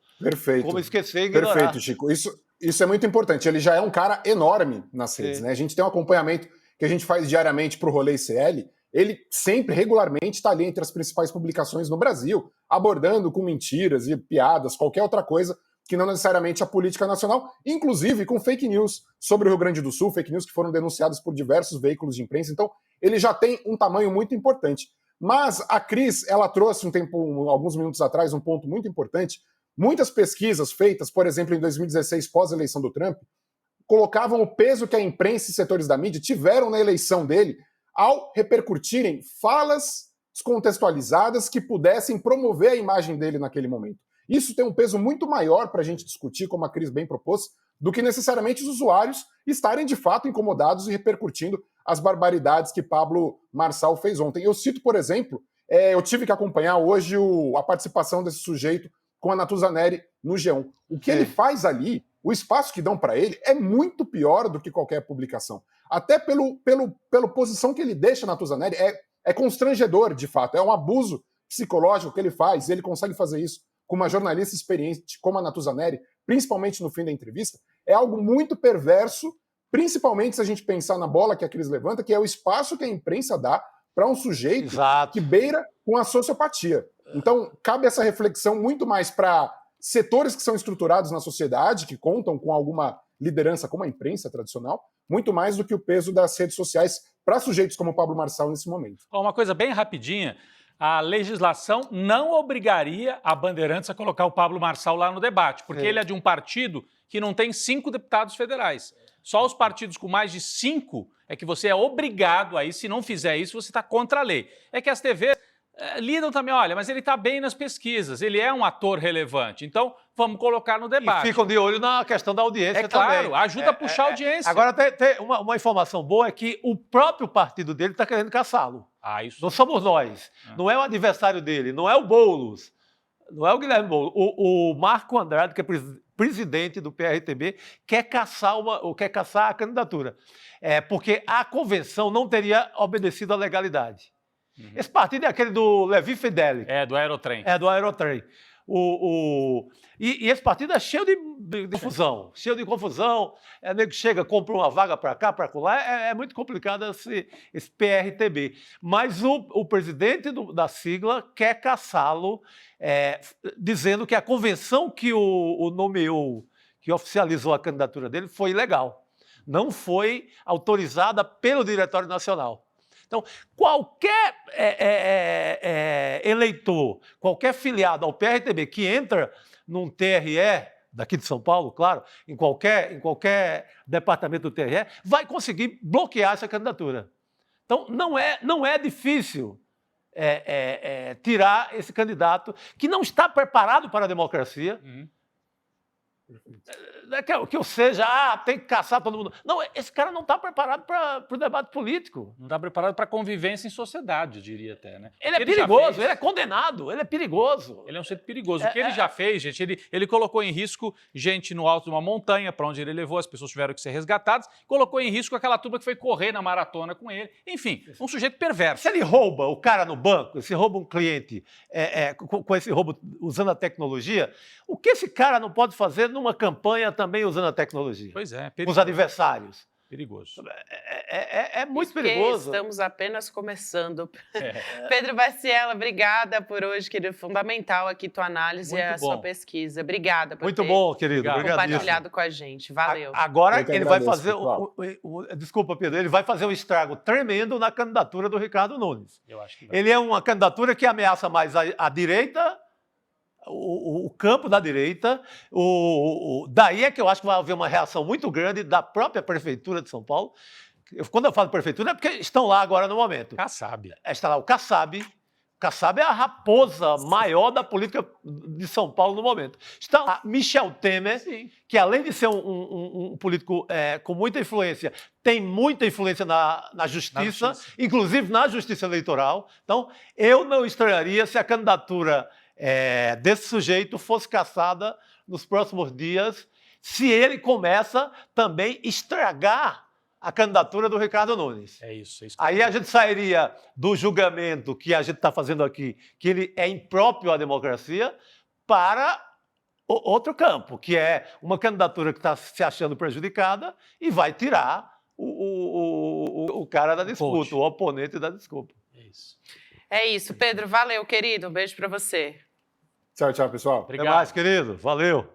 esquecer e ignorar. Perfeito, Chico. Isso é muito importante. Ele já é um cara enorme nas redes, né? A gente tem um acompanhamento que a gente faz diariamente para o Rolê ICL. Ele sempre, regularmente, está ali entre as principais publicações no Brasil, abordando com mentiras e piadas, qualquer outra coisa que não necessariamente a política nacional, inclusive com fake news sobre o Rio Grande do Sul, fake news que foram denunciadas por diversos veículos de imprensa. Então, ele já tem um tamanho muito importante. Mas a Cris, ela trouxe alguns minutos atrás, um ponto muito importante. Muitas pesquisas feitas, por exemplo, em 2016, pós-eleição do Trump, colocavam o peso que a imprensa e setores da mídia tiveram na eleição dele ao repercutirem falas descontextualizadas que pudessem promover a imagem dele naquele momento. Isso tem um peso muito maior para a gente discutir, como a Cris bem propôs, do que necessariamente os usuários estarem de fato incomodados e repercutindo as barbaridades que Pablo Marçal fez ontem. Eu cito, por exemplo, eu tive que acompanhar hoje a participação desse sujeito com a Natuzaneri no G1. O que ele faz ali, o espaço que dão para ele, é muito pior do que qualquer publicação. Até pela posição que ele deixa na Natuzaneri, é constrangedor, de fato. É um abuso psicológico que ele faz, e ele consegue fazer isso com uma jornalista experiente como a Natuzaneri, principalmente no fim da entrevista. É algo muito perverso, principalmente se a gente pensar na bola que a Cris levanta, que é o espaço que a imprensa dá para um sujeito que beira com a sociopatia. Então, cabe essa reflexão muito mais para setores que são estruturados na sociedade, que contam com alguma liderança como a imprensa tradicional, muito mais do que o peso das redes sociais para sujeitos como o Pablo Marçal nesse momento. Uma coisa bem rapidinha, a legislação não obrigaria a Bandeirantes a colocar o Pablo Marçal lá no debate, porque ele é de um partido que não tem 5 deputados federais. Só os partidos com mais de 5 é que você é obrigado aí, se não fizer isso, você está contra a lei. É que as TVs lidam também, olha, mas ele está bem nas pesquisas, ele é um ator relevante, então vamos colocar no debate. E ficam de olho na questão da audiência também. Claro, ajuda a puxar a audiência. Agora, tem uma informação boa é que o próprio partido dele está querendo caçá-lo. Isso. Não somos nós, não é o adversário dele, não é o Boulos, não é o Guilherme Boulos. O Marco Andrade, que é presidente do PRTB, quer caçar a candidatura. Porque a convenção não teria obedecido à legalidade. Esse partido é aquele do Levi Fideli. Do Aerotrem. Do Aerotrem. E esse partido é cheio de confusão. Cheio de confusão. Nego chega, compra uma vaga para cá, para lá. É muito complicado esse PRTB. Mas o presidente da sigla quer caçá-lo, dizendo que a convenção que o nomeou, que oficializou a candidatura dele, foi ilegal. Não foi autorizada pelo Diretório Nacional. Então, qualquer eleitor, qualquer filiado ao PRTB que entra num TRE, daqui de São Paulo, claro, em qualquer departamento do TRE, vai conseguir bloquear essa candidatura. Então, não é difícil tirar esse candidato que não está preparado para a democracia. Que eu seja, tem que caçar todo mundo. Não, esse cara não está preparado para o debate político. Não está preparado para a convivência em sociedade, eu diria até, né? Ele é perigoso, ele é condenado, ele é perigoso. Ele é um sujeito perigoso. O que ele já fez, gente, ele colocou em risco gente no alto de uma montanha, para onde ele levou, as pessoas tiveram que ser resgatadas, colocou em risco aquela turma que foi correr na maratona com ele. Enfim, um sujeito perverso. Se ele rouba o cara no banco, se rouba um cliente com esse roubo usando a tecnologia, o que esse cara não pode fazer numa campanha também usando a tecnologia? Pois é, perigoso. Os adversários. Perigoso. É muito perigoso. Estamos apenas começando. Pedro Baciela, obrigada por hoje, querido. Fundamental aqui tua análise e a sua pesquisa. Obrigada por ter bom, querido. compartilhado com a gente. Valeu. Agora ele vai fazer... Desculpa, Pedro. Ele vai fazer um estrago tremendo na candidatura do Ricardo Nunes. Eu acho que vai. Ele é uma candidatura que ameaça mais a direita, o campo da direita. Daí é que eu acho que vai haver uma reação muito grande da própria Prefeitura de São Paulo. Quando eu falo Prefeitura, é porque estão lá agora no momento. Kassab. Está lá o Kassab. O Kassab é a raposa maior da política de São Paulo no momento. Está lá Michel Temer, que além de ser um político com muita influência, tem muita influência na justiça, inclusive na justiça eleitoral. Então, eu não estranharia se a candidatura desse sujeito fosse caçada nos próximos dias, se ele começa também a estragar a candidatura do Ricardo Nunes. É isso. Aí a gente sairia do julgamento que a gente está fazendo aqui, que ele é impróprio à democracia, para outro campo, que é uma candidatura que está se achando prejudicada e vai tirar o cara da disputa, o oponente da disputa. É isso, Pedro. Valeu, querido. Um beijo para você. Tchau, pessoal. Obrigado. Até mais, querido. Valeu.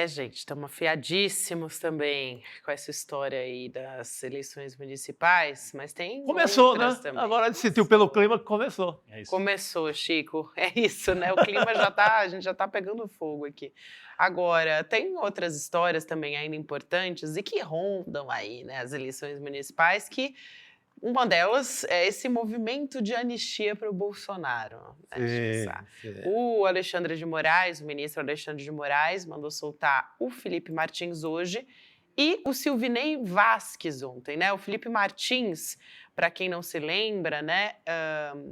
Gente, estamos afiadíssimos também com essa história aí das eleições municipais, mas tem começou, né? Também. Agora a gente sentiu pelo clima que começou. Começou, Chico. É isso, né? O clima a gente já tá pegando fogo aqui. Agora, tem outras histórias também ainda importantes e que rondam aí, né, as eleições municipais, que uma delas é esse movimento de anistia para o Bolsonaro. O Alexandre de Moraes, o ministro Alexandre de Moraes, mandou soltar o Felipe Martins hoje e o Silvinei Vasquez ontem, né? O Felipe Martins, para quem não se lembra, né?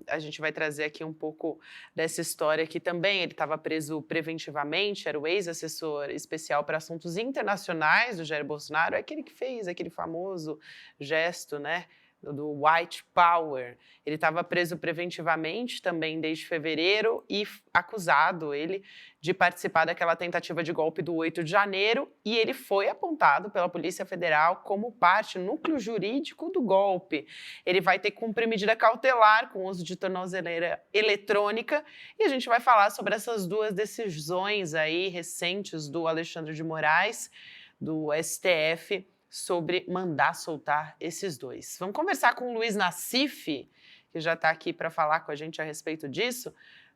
A gente vai trazer aqui um pouco dessa história que também ele estava preso preventivamente, era o ex-assessor especial para assuntos internacionais do Jair Bolsonaro, é aquele que fez aquele famoso gesto, né? Do White Power. Ele estava preso preventivamente também desde fevereiro e acusado ele de participar daquela tentativa de golpe do 8 de janeiro e ele foi apontado pela Polícia Federal como parte, núcleo jurídico do golpe. Ele vai ter que cumprir medida cautelar com uso de tornozeleira eletrônica e a gente vai falar sobre essas duas decisões aí recentes do Alexandre de Moraes, do STF, sobre mandar soltar esses dois. Vamos conversar com o Luiz Nassif, que já está aqui para falar com a gente a respeito disso.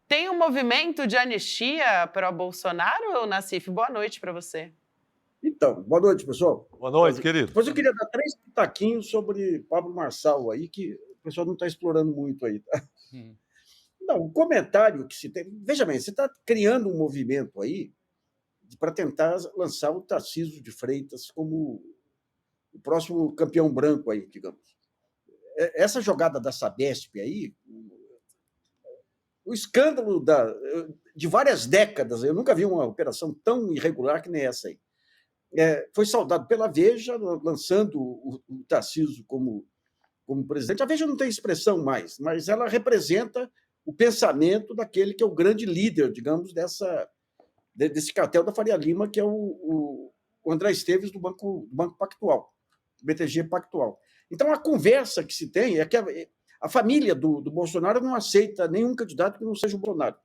Tem um movimento de anistia para o Bolsonaro, Nassif? Boa noite para você. Então, boa noite, pessoal. Boa noite, querido. Depois eu queria dar 3 pitaquinhos sobre Pablo Marçal aí, que o pessoal não está explorando muito aí. Tá? Não, o comentário que se tem... Veja bem, você está criando um movimento aí para tentar lançar o Tarcísio de Freitas como o próximo campeão branco aí, digamos. Essa jogada da Sabesp aí, o escândalo de várias décadas, eu nunca vi uma operação tão irregular que nem essa aí. Foi saudado pela Veja, lançando o Tarcísio como presidente. A Veja não tem expressão mais, mas ela representa o pensamento daquele que é o grande líder, digamos, desse cartel da Faria Lima, que é o André Esteves do Banco Pactual, BTG Pactual. Então, a conversa que se tem é que a família do Bolsonaro não aceita nenhum candidato que não seja o Bolsonaro.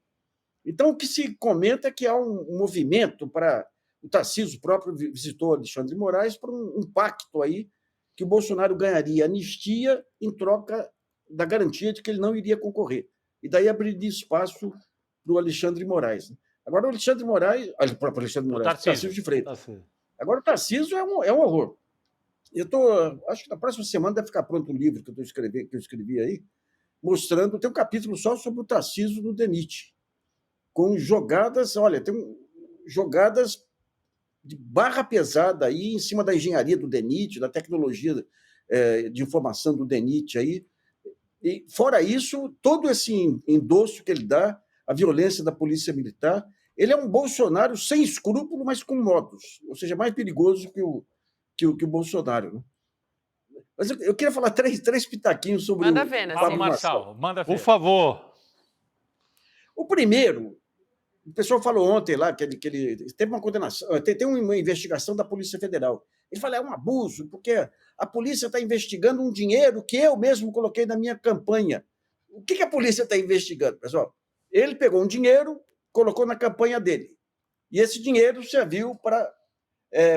Então, o que se comenta é que há um movimento para... O Tarcísio próprio visitou Alexandre de Moraes para um pacto aí que o Bolsonaro ganharia anistia em troca da garantia de que ele não iria concorrer. E daí abriria espaço para o Alexandre de Moraes. Agora, o Alexandre de Moraes... O próprio Alexandre de Moraes, o Tarcísio de Freitas. Agora, o Tarcísio é um horror. Acho que na próxima semana deve ficar pronto um livro que eu escrevi aí, mostrando, tem um capítulo só sobre o Tarcísio no DENIT, com jogadas, tem jogadas de barra pesada aí em cima da engenharia do DENIT, da tecnologia de informação do DENIT aí. E, fora isso, todo esse endosso que ele dá à violência da polícia militar, ele é um Bolsonaro sem escrúpulo, mas com modos, ou seja, mais perigoso que o Bolsonaro. Né? Mas eu queria falar três pitaquinhos sobre manda ver, né? Pablo Marçal, manda ver. Por favor. O primeiro, o pessoal falou ontem lá que ele teve uma condenação, tem uma investigação da Polícia Federal. Ele fala, é um abuso, porque a polícia está investigando um dinheiro que eu mesmo coloquei na minha campanha. O que a polícia está investigando, pessoal? Ele pegou um dinheiro, colocou na campanha dele. E esse dinheiro serviu para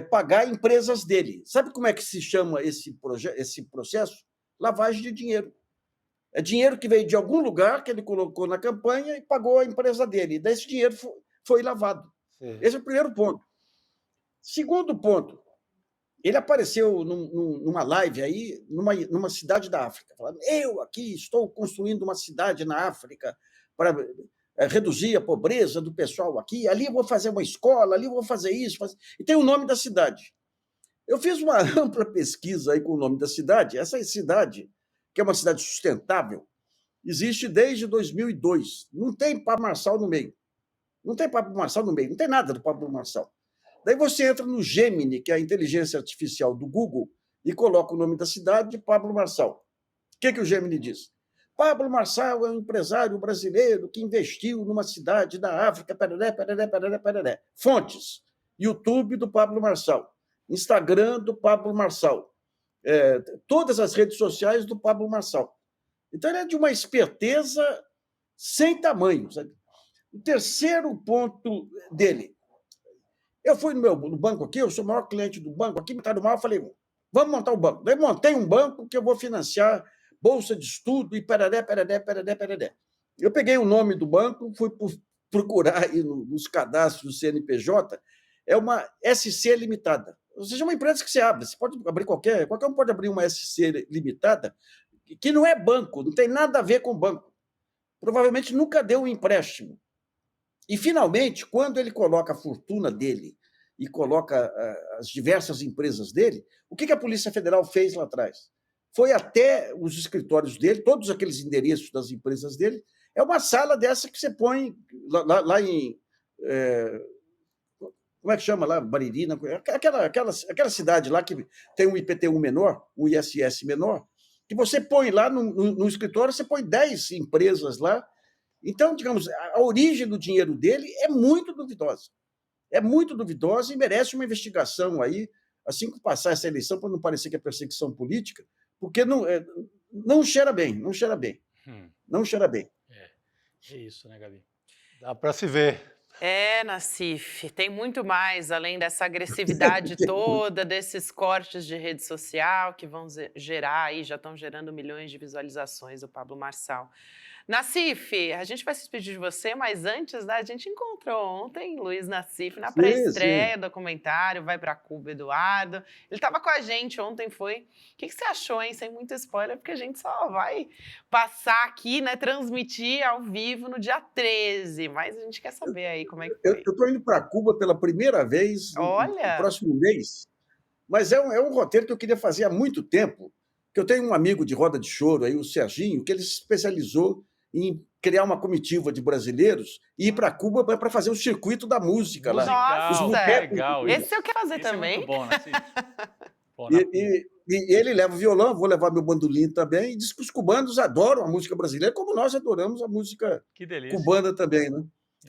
pagar empresas dele. Sabe como é que se chama esse processo? Lavagem de dinheiro. É dinheiro que veio de algum lugar que ele colocou na campanha e pagou a empresa dele. E daí esse dinheiro foi lavado. Sim. Esse é o primeiro ponto. Segundo ponto, ele apareceu numa live aí, numa cidade da África, falando, eu aqui estou construindo uma cidade na África para reduzir a pobreza do pessoal aqui, ali eu vou fazer uma escola, ali eu vou fazer isso, e tem o nome da cidade. Eu fiz uma ampla pesquisa aí com o nome da cidade. Essa cidade, que é uma cidade sustentável, existe desde 2002. Não tem Pablo Marçal no meio. Não tem Pablo Marçal no meio, não tem nada do Pablo Marçal. Daí você entra no Gemini, que é a inteligência artificial do Google, e coloca o nome da cidade de Pablo Marçal. O que o Gemini diz? Pablo Marçal é um empresário brasileiro que investiu numa cidade da África. Pereré. Fontes: YouTube do Pablo Marçal, Instagram do Pablo Marçal, todas as redes sociais do Pablo Marçal. Então, ele é de uma esperteza sem tamanho. Sabe? O terceiro ponto dele. Eu fui no banco aqui, eu sou o maior cliente do banco aqui, me está do mal, eu falei, vamos montar um banco. Daí montei um banco que eu vou financiar bolsa de estudo e pereré. Eu peguei o nome do banco, fui procurar aí nos cadastros do CNPJ, é uma SC limitada. Ou seja, uma empresa que você abre. Você pode abrir qualquer um pode abrir uma SC limitada, que não é banco, não tem nada a ver com banco. Provavelmente nunca deu um empréstimo. E, finalmente, quando ele coloca a fortuna dele e coloca as diversas empresas dele, o que a Polícia Federal fez lá atrás? Foi até os escritórios dele, todos aqueles endereços das empresas dele, é uma sala dessa que você põe lá em... como é que chama lá? Bariri, aquela cidade lá que tem um IPTU menor, um ISS menor, que você põe lá no escritório, você põe 10 empresas lá. Então, digamos, a origem do dinheiro dele é muito duvidosa. É muito duvidosa e merece uma investigação aí, assim que passar essa eleição, para não parecer que é perseguição política, porque não cheira bem, não cheira bem. Não cheira bem. É isso, né, Gabi? Dá para se ver. Nassif, tem muito mais, além dessa agressividade toda, desses cortes de rede social que vão gerar aí, já estão gerando milhões de visualizações, o Pablo Marçal. Nassif, a gente vai se despedir de você, mas antes, né, a gente encontrou ontem Luiz Nassif na pré-estreia do documentário Vai Pra Cuba, Eduardo. Ele estava com a gente ontem, foi. O que você achou, hein? Sem muito spoiler, porque a gente só vai passar aqui, né, transmitir ao vivo no dia 13, mas a gente quer saber aí como é que foi. Eu estou indo para Cuba pela primeira vez no próximo mês, mas é um roteiro que eu queria fazer há muito tempo, que eu tenho um amigo de roda de choro, aí, o Serginho, que ele se especializou em criar uma comitiva de brasileiros e ir para Cuba para fazer o circuito da música lá. Nossa, legal. Esse eu quero fazer também. É muito bom, né? E ele leva o violão, vou levar meu bandolim também, e diz que os cubanos adoram a música brasileira, como nós adoramos a música cubana também, né?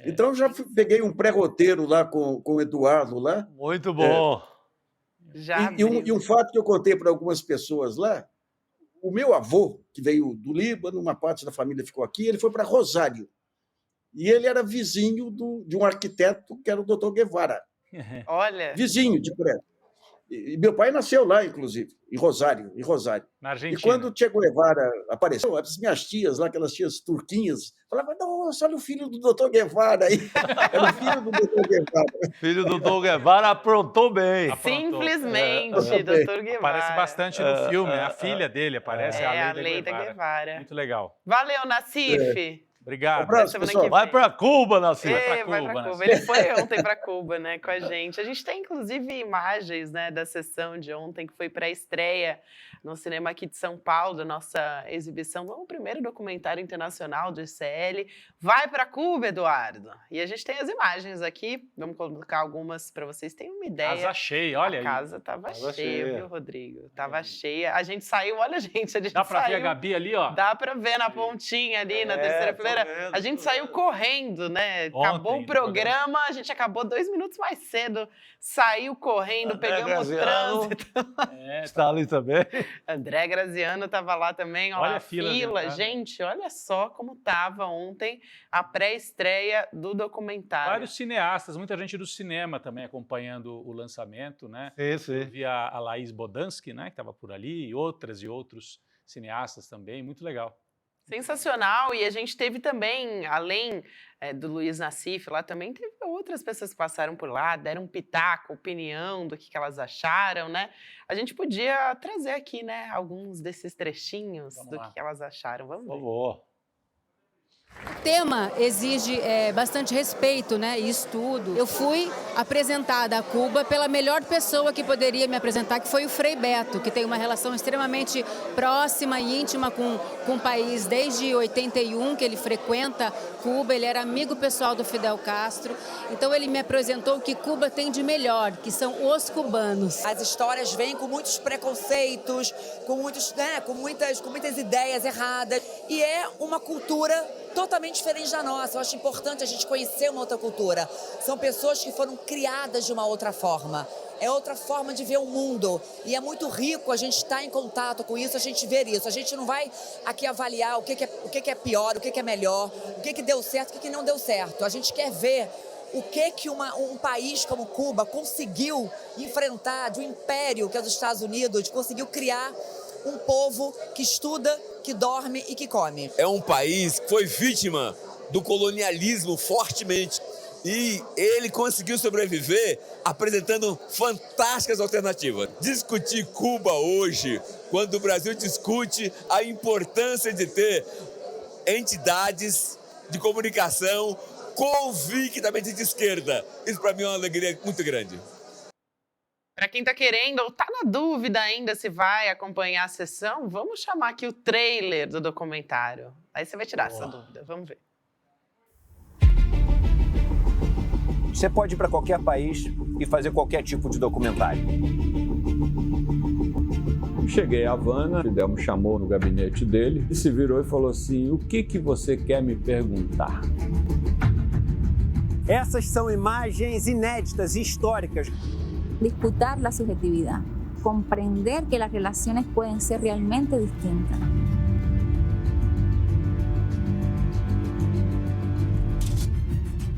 Então, já peguei um pré-roteiro lá com o Eduardo lá. Muito bom. E um fato que eu contei para algumas pessoas lá, o meu avô, que veio do Líbano, uma parte da família ficou aqui, ele foi para Rosário. E ele era vizinho de um arquiteto que era o Dr. Guevara. Olha. Vizinho de prédio. E meu pai nasceu lá, inclusive, em Rosário. Na Argentina. E quando o Che Guevara apareceu, as minhas tias lá, aquelas tias turquinhas, falavam, nossa, olha o filho do Dr. Guevara aí. Era o filho do Dr. Guevara. Filho do Dr. Guevara aprontou bem. Simplesmente, Dr. Guevara. Aparece bastante no filme, a filha dele aparece, a Leida Guevara. Muito legal. Valeu, Nassif. Obrigado. Abraço, pessoal. Vai para Cuba, Nassif. Vai para Cuba. Ele foi ontem para Cuba, né, com a gente. A gente tem, inclusive, imagens, né, da sessão de ontem, que foi pré-estreia no cinema aqui de São Paulo, da nossa exibição do primeiro documentário internacional do ICL. Vai para Cuba, Eduardo. E a gente tem as imagens aqui. Vamos colocar algumas para vocês terem uma ideia. Casa cheia, olha aí. A casa estava cheia, viu, Rodrigo? Estava cheia. A gente saiu, olha, gente, a gente Dá para ver a Gabi ali, ó? Dá para ver na pontinha ali, na terceira fileira. A gente saiu correndo, né? Acabou o programa, a gente acabou 2 minutos mais cedo, saiu correndo, pegamos o trânsito. Está ali também. André Graziano estava lá também, ó, olha a fila. Gente, olha só como estava ontem a pré-estreia do documentário. Vários cineastas, muita gente do cinema também acompanhando o lançamento, né? Isso. Eu vi a Laís Bodansky, né, que estava por ali, e outros cineastas também, muito legal. Sensacional, e a gente teve também, além do Luiz Nassif, lá também teve outras pessoas que passaram por lá, deram um pitaco, opinião do que elas acharam, né? A gente podia trazer aqui, né, alguns desses trechinhos que elas acharam. Vamos ver. Por favor. O tema exige bastante respeito, né, e estudo. Eu fui apresentada a Cuba pela melhor pessoa que poderia me apresentar, que foi o Frei Beto, que tem uma relação extremamente próxima e íntima com o país desde 81, que ele frequenta Cuba, ele era amigo pessoal do Fidel Castro. Então ele me apresentou o que Cuba tem de melhor, que são os cubanos. As histórias vêm com muitos preconceitos, com muitas ideias erradas, e é uma cultura totalmente diferente da nossa. Eu acho importante a gente conhecer uma outra cultura. São pessoas que foram criadas de uma outra forma. É outra forma de ver o mundo. E é muito rico a gente estar em contato com isso, a gente ver isso. A gente não vai aqui avaliar o que é pior, o que é melhor, o que deu certo, o que não deu certo. A gente quer ver o que um país como Cuba conseguiu enfrentar de um império que é dos Estados Unidos, conseguiu criar um povo que estuda, que dorme e que come. É um país que foi vítima do colonialismo fortemente e ele conseguiu sobreviver apresentando fantásticas alternativas. Discutir Cuba hoje, quando o Brasil discute a importância de ter entidades de comunicação convictamente de esquerda, isso para mim é uma alegria muito grande. Para quem está querendo ou está na dúvida ainda se vai acompanhar a sessão, vamos chamar aqui o trailer do documentário. Aí você vai tirar essa dúvida. Vamos ver. Você pode ir para qualquer país e fazer qualquer tipo de documentário. Cheguei a Havana, Fidel me chamou no gabinete dele e se virou e falou assim: o que você quer me perguntar? Essas são imagens inéditas e históricas. Disputar la subjetividad, comprender que las relaciones pueden ser realmente distintas.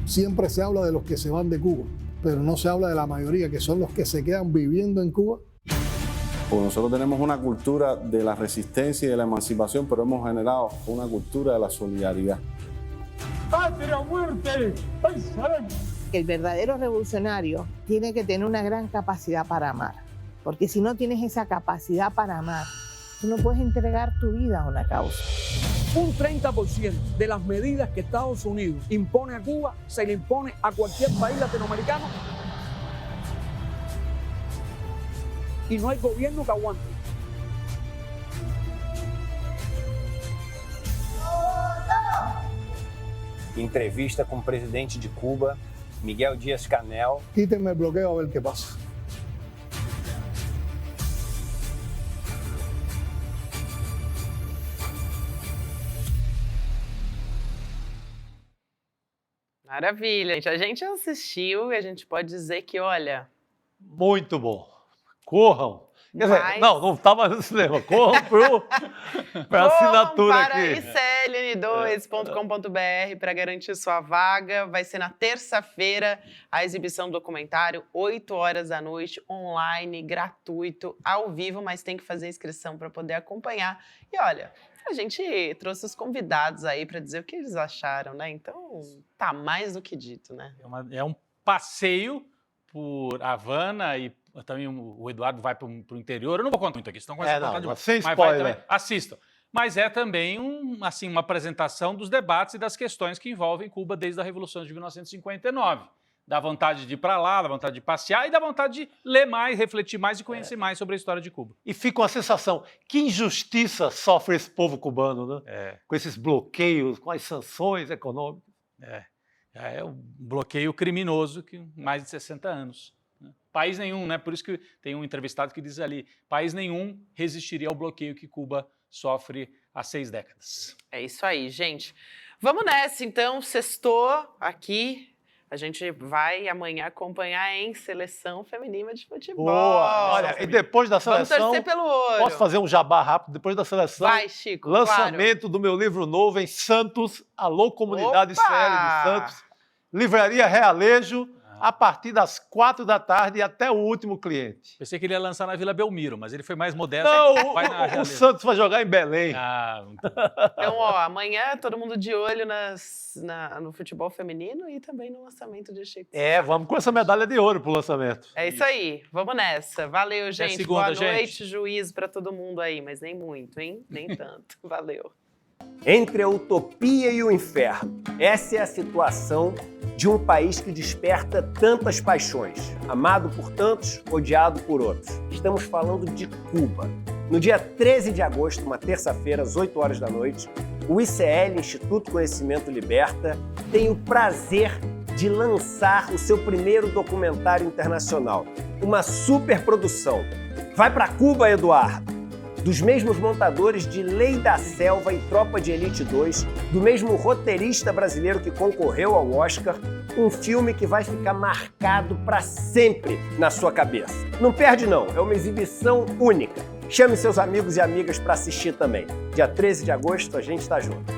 Siempre se habla de los que se van de Cuba, pero no se habla de la mayoría, que son los que se quedan viviendo en Cuba. Pues nosotros tenemos una cultura de la resistencia y de la emancipación, pero hemos generado una cultura de la solidaridad. ¡Patria o muerte! El verdadero revolucionario tiene que tener una gran capacidad para amar, porque si no tienes esa capacidad para amar, tú no puedes entregar tu vida a una causa. Un 30% de las medidas que Estados Unidos impone a Cuba se le impone a cualquier país latinoamericano y no hay gobierno que aguante. Entrevista com o presidente de Cuba, Miguel Díaz-Canel. Quítenme el bloqueo a ver qué pasa. Maravilha, gente. A gente assistiu e a gente pode dizer que, olha... Muito bom. Corram. Quer dizer, não estava no cinema. Corram para assinatura para aqui. icln2.com.br para garantir sua vaga. Vai ser na terça-feira a exibição do documentário, 8 horas da noite, online, gratuito, ao vivo, mas tem que fazer inscrição para poder acompanhar. E olha, a gente trouxe os convidados aí para dizer o que eles acharam, né? Então, tá mais do que dito, né? É um passeio por Havana e também o Eduardo vai para o interior. Eu não vou contar muito aqui, senão começa a contar demais. Sem spoiler. Assistam. Mas é também uma apresentação dos debates e das questões que envolvem Cuba desde a Revolução de 1959. Dá vontade de ir para lá, dá vontade de passear e dá vontade de ler mais, refletir mais e conhecer mais sobre a história de Cuba. E fica uma sensação, que injustiça sofre esse povo cubano, né? Com esses bloqueios, com as sanções econômicas. É um bloqueio criminoso que mais de 60 anos. Né? País nenhum, né? Por isso que tem um entrevistado que diz ali, país nenhum resistiria ao bloqueio que Cuba sofre há 6 décadas. É isso aí, gente. Vamos nessa, então. Sextou aqui. A gente vai amanhã acompanhar em Seleção Feminina de Futebol. Boa! Olha, e depois da seleção... Vamos torcer pelo ouro. Posso fazer um jabá rápido? Depois da seleção... Vai, Chico, lançamento do meu livro novo em Santos, Alô Comunidade CL de Santos. Livraria Realejo, a partir das 4 da tarde e até o último cliente. Pensei que ele ia lançar na Vila Belmiro, mas ele foi mais modesto. Não, o Santos vai jogar em Belém. Então, amanhã todo mundo de olho no futebol feminino e também no lançamento de Chico. Vamos com essa medalha de ouro pro lançamento. É isso aí, vamos nessa. Valeu, gente. Segunda, boa noite, gente. Juízo para todo mundo aí, mas nem muito, hein? Nem tanto. Valeu. Entre a utopia e o inferno, essa é a situação de um país que desperta tantas paixões, amado por tantos, odiado por outros. Estamos falando de Cuba. No dia 13 de agosto, uma terça-feira, às 8 horas da noite, o ICL, Instituto Conhecimento Liberta, tem o prazer de lançar o seu primeiro documentário internacional. Uma superprodução. Vai para Cuba, Eduardo! Dos mesmos montadores de Lei da Selva e Tropa de Elite 2, do mesmo roteirista brasileiro que concorreu ao Oscar, um filme que vai ficar marcado para sempre na sua cabeça. Não perde não, é uma exibição única. Chame seus amigos e amigas para assistir também. Dia 13 de agosto a gente está junto.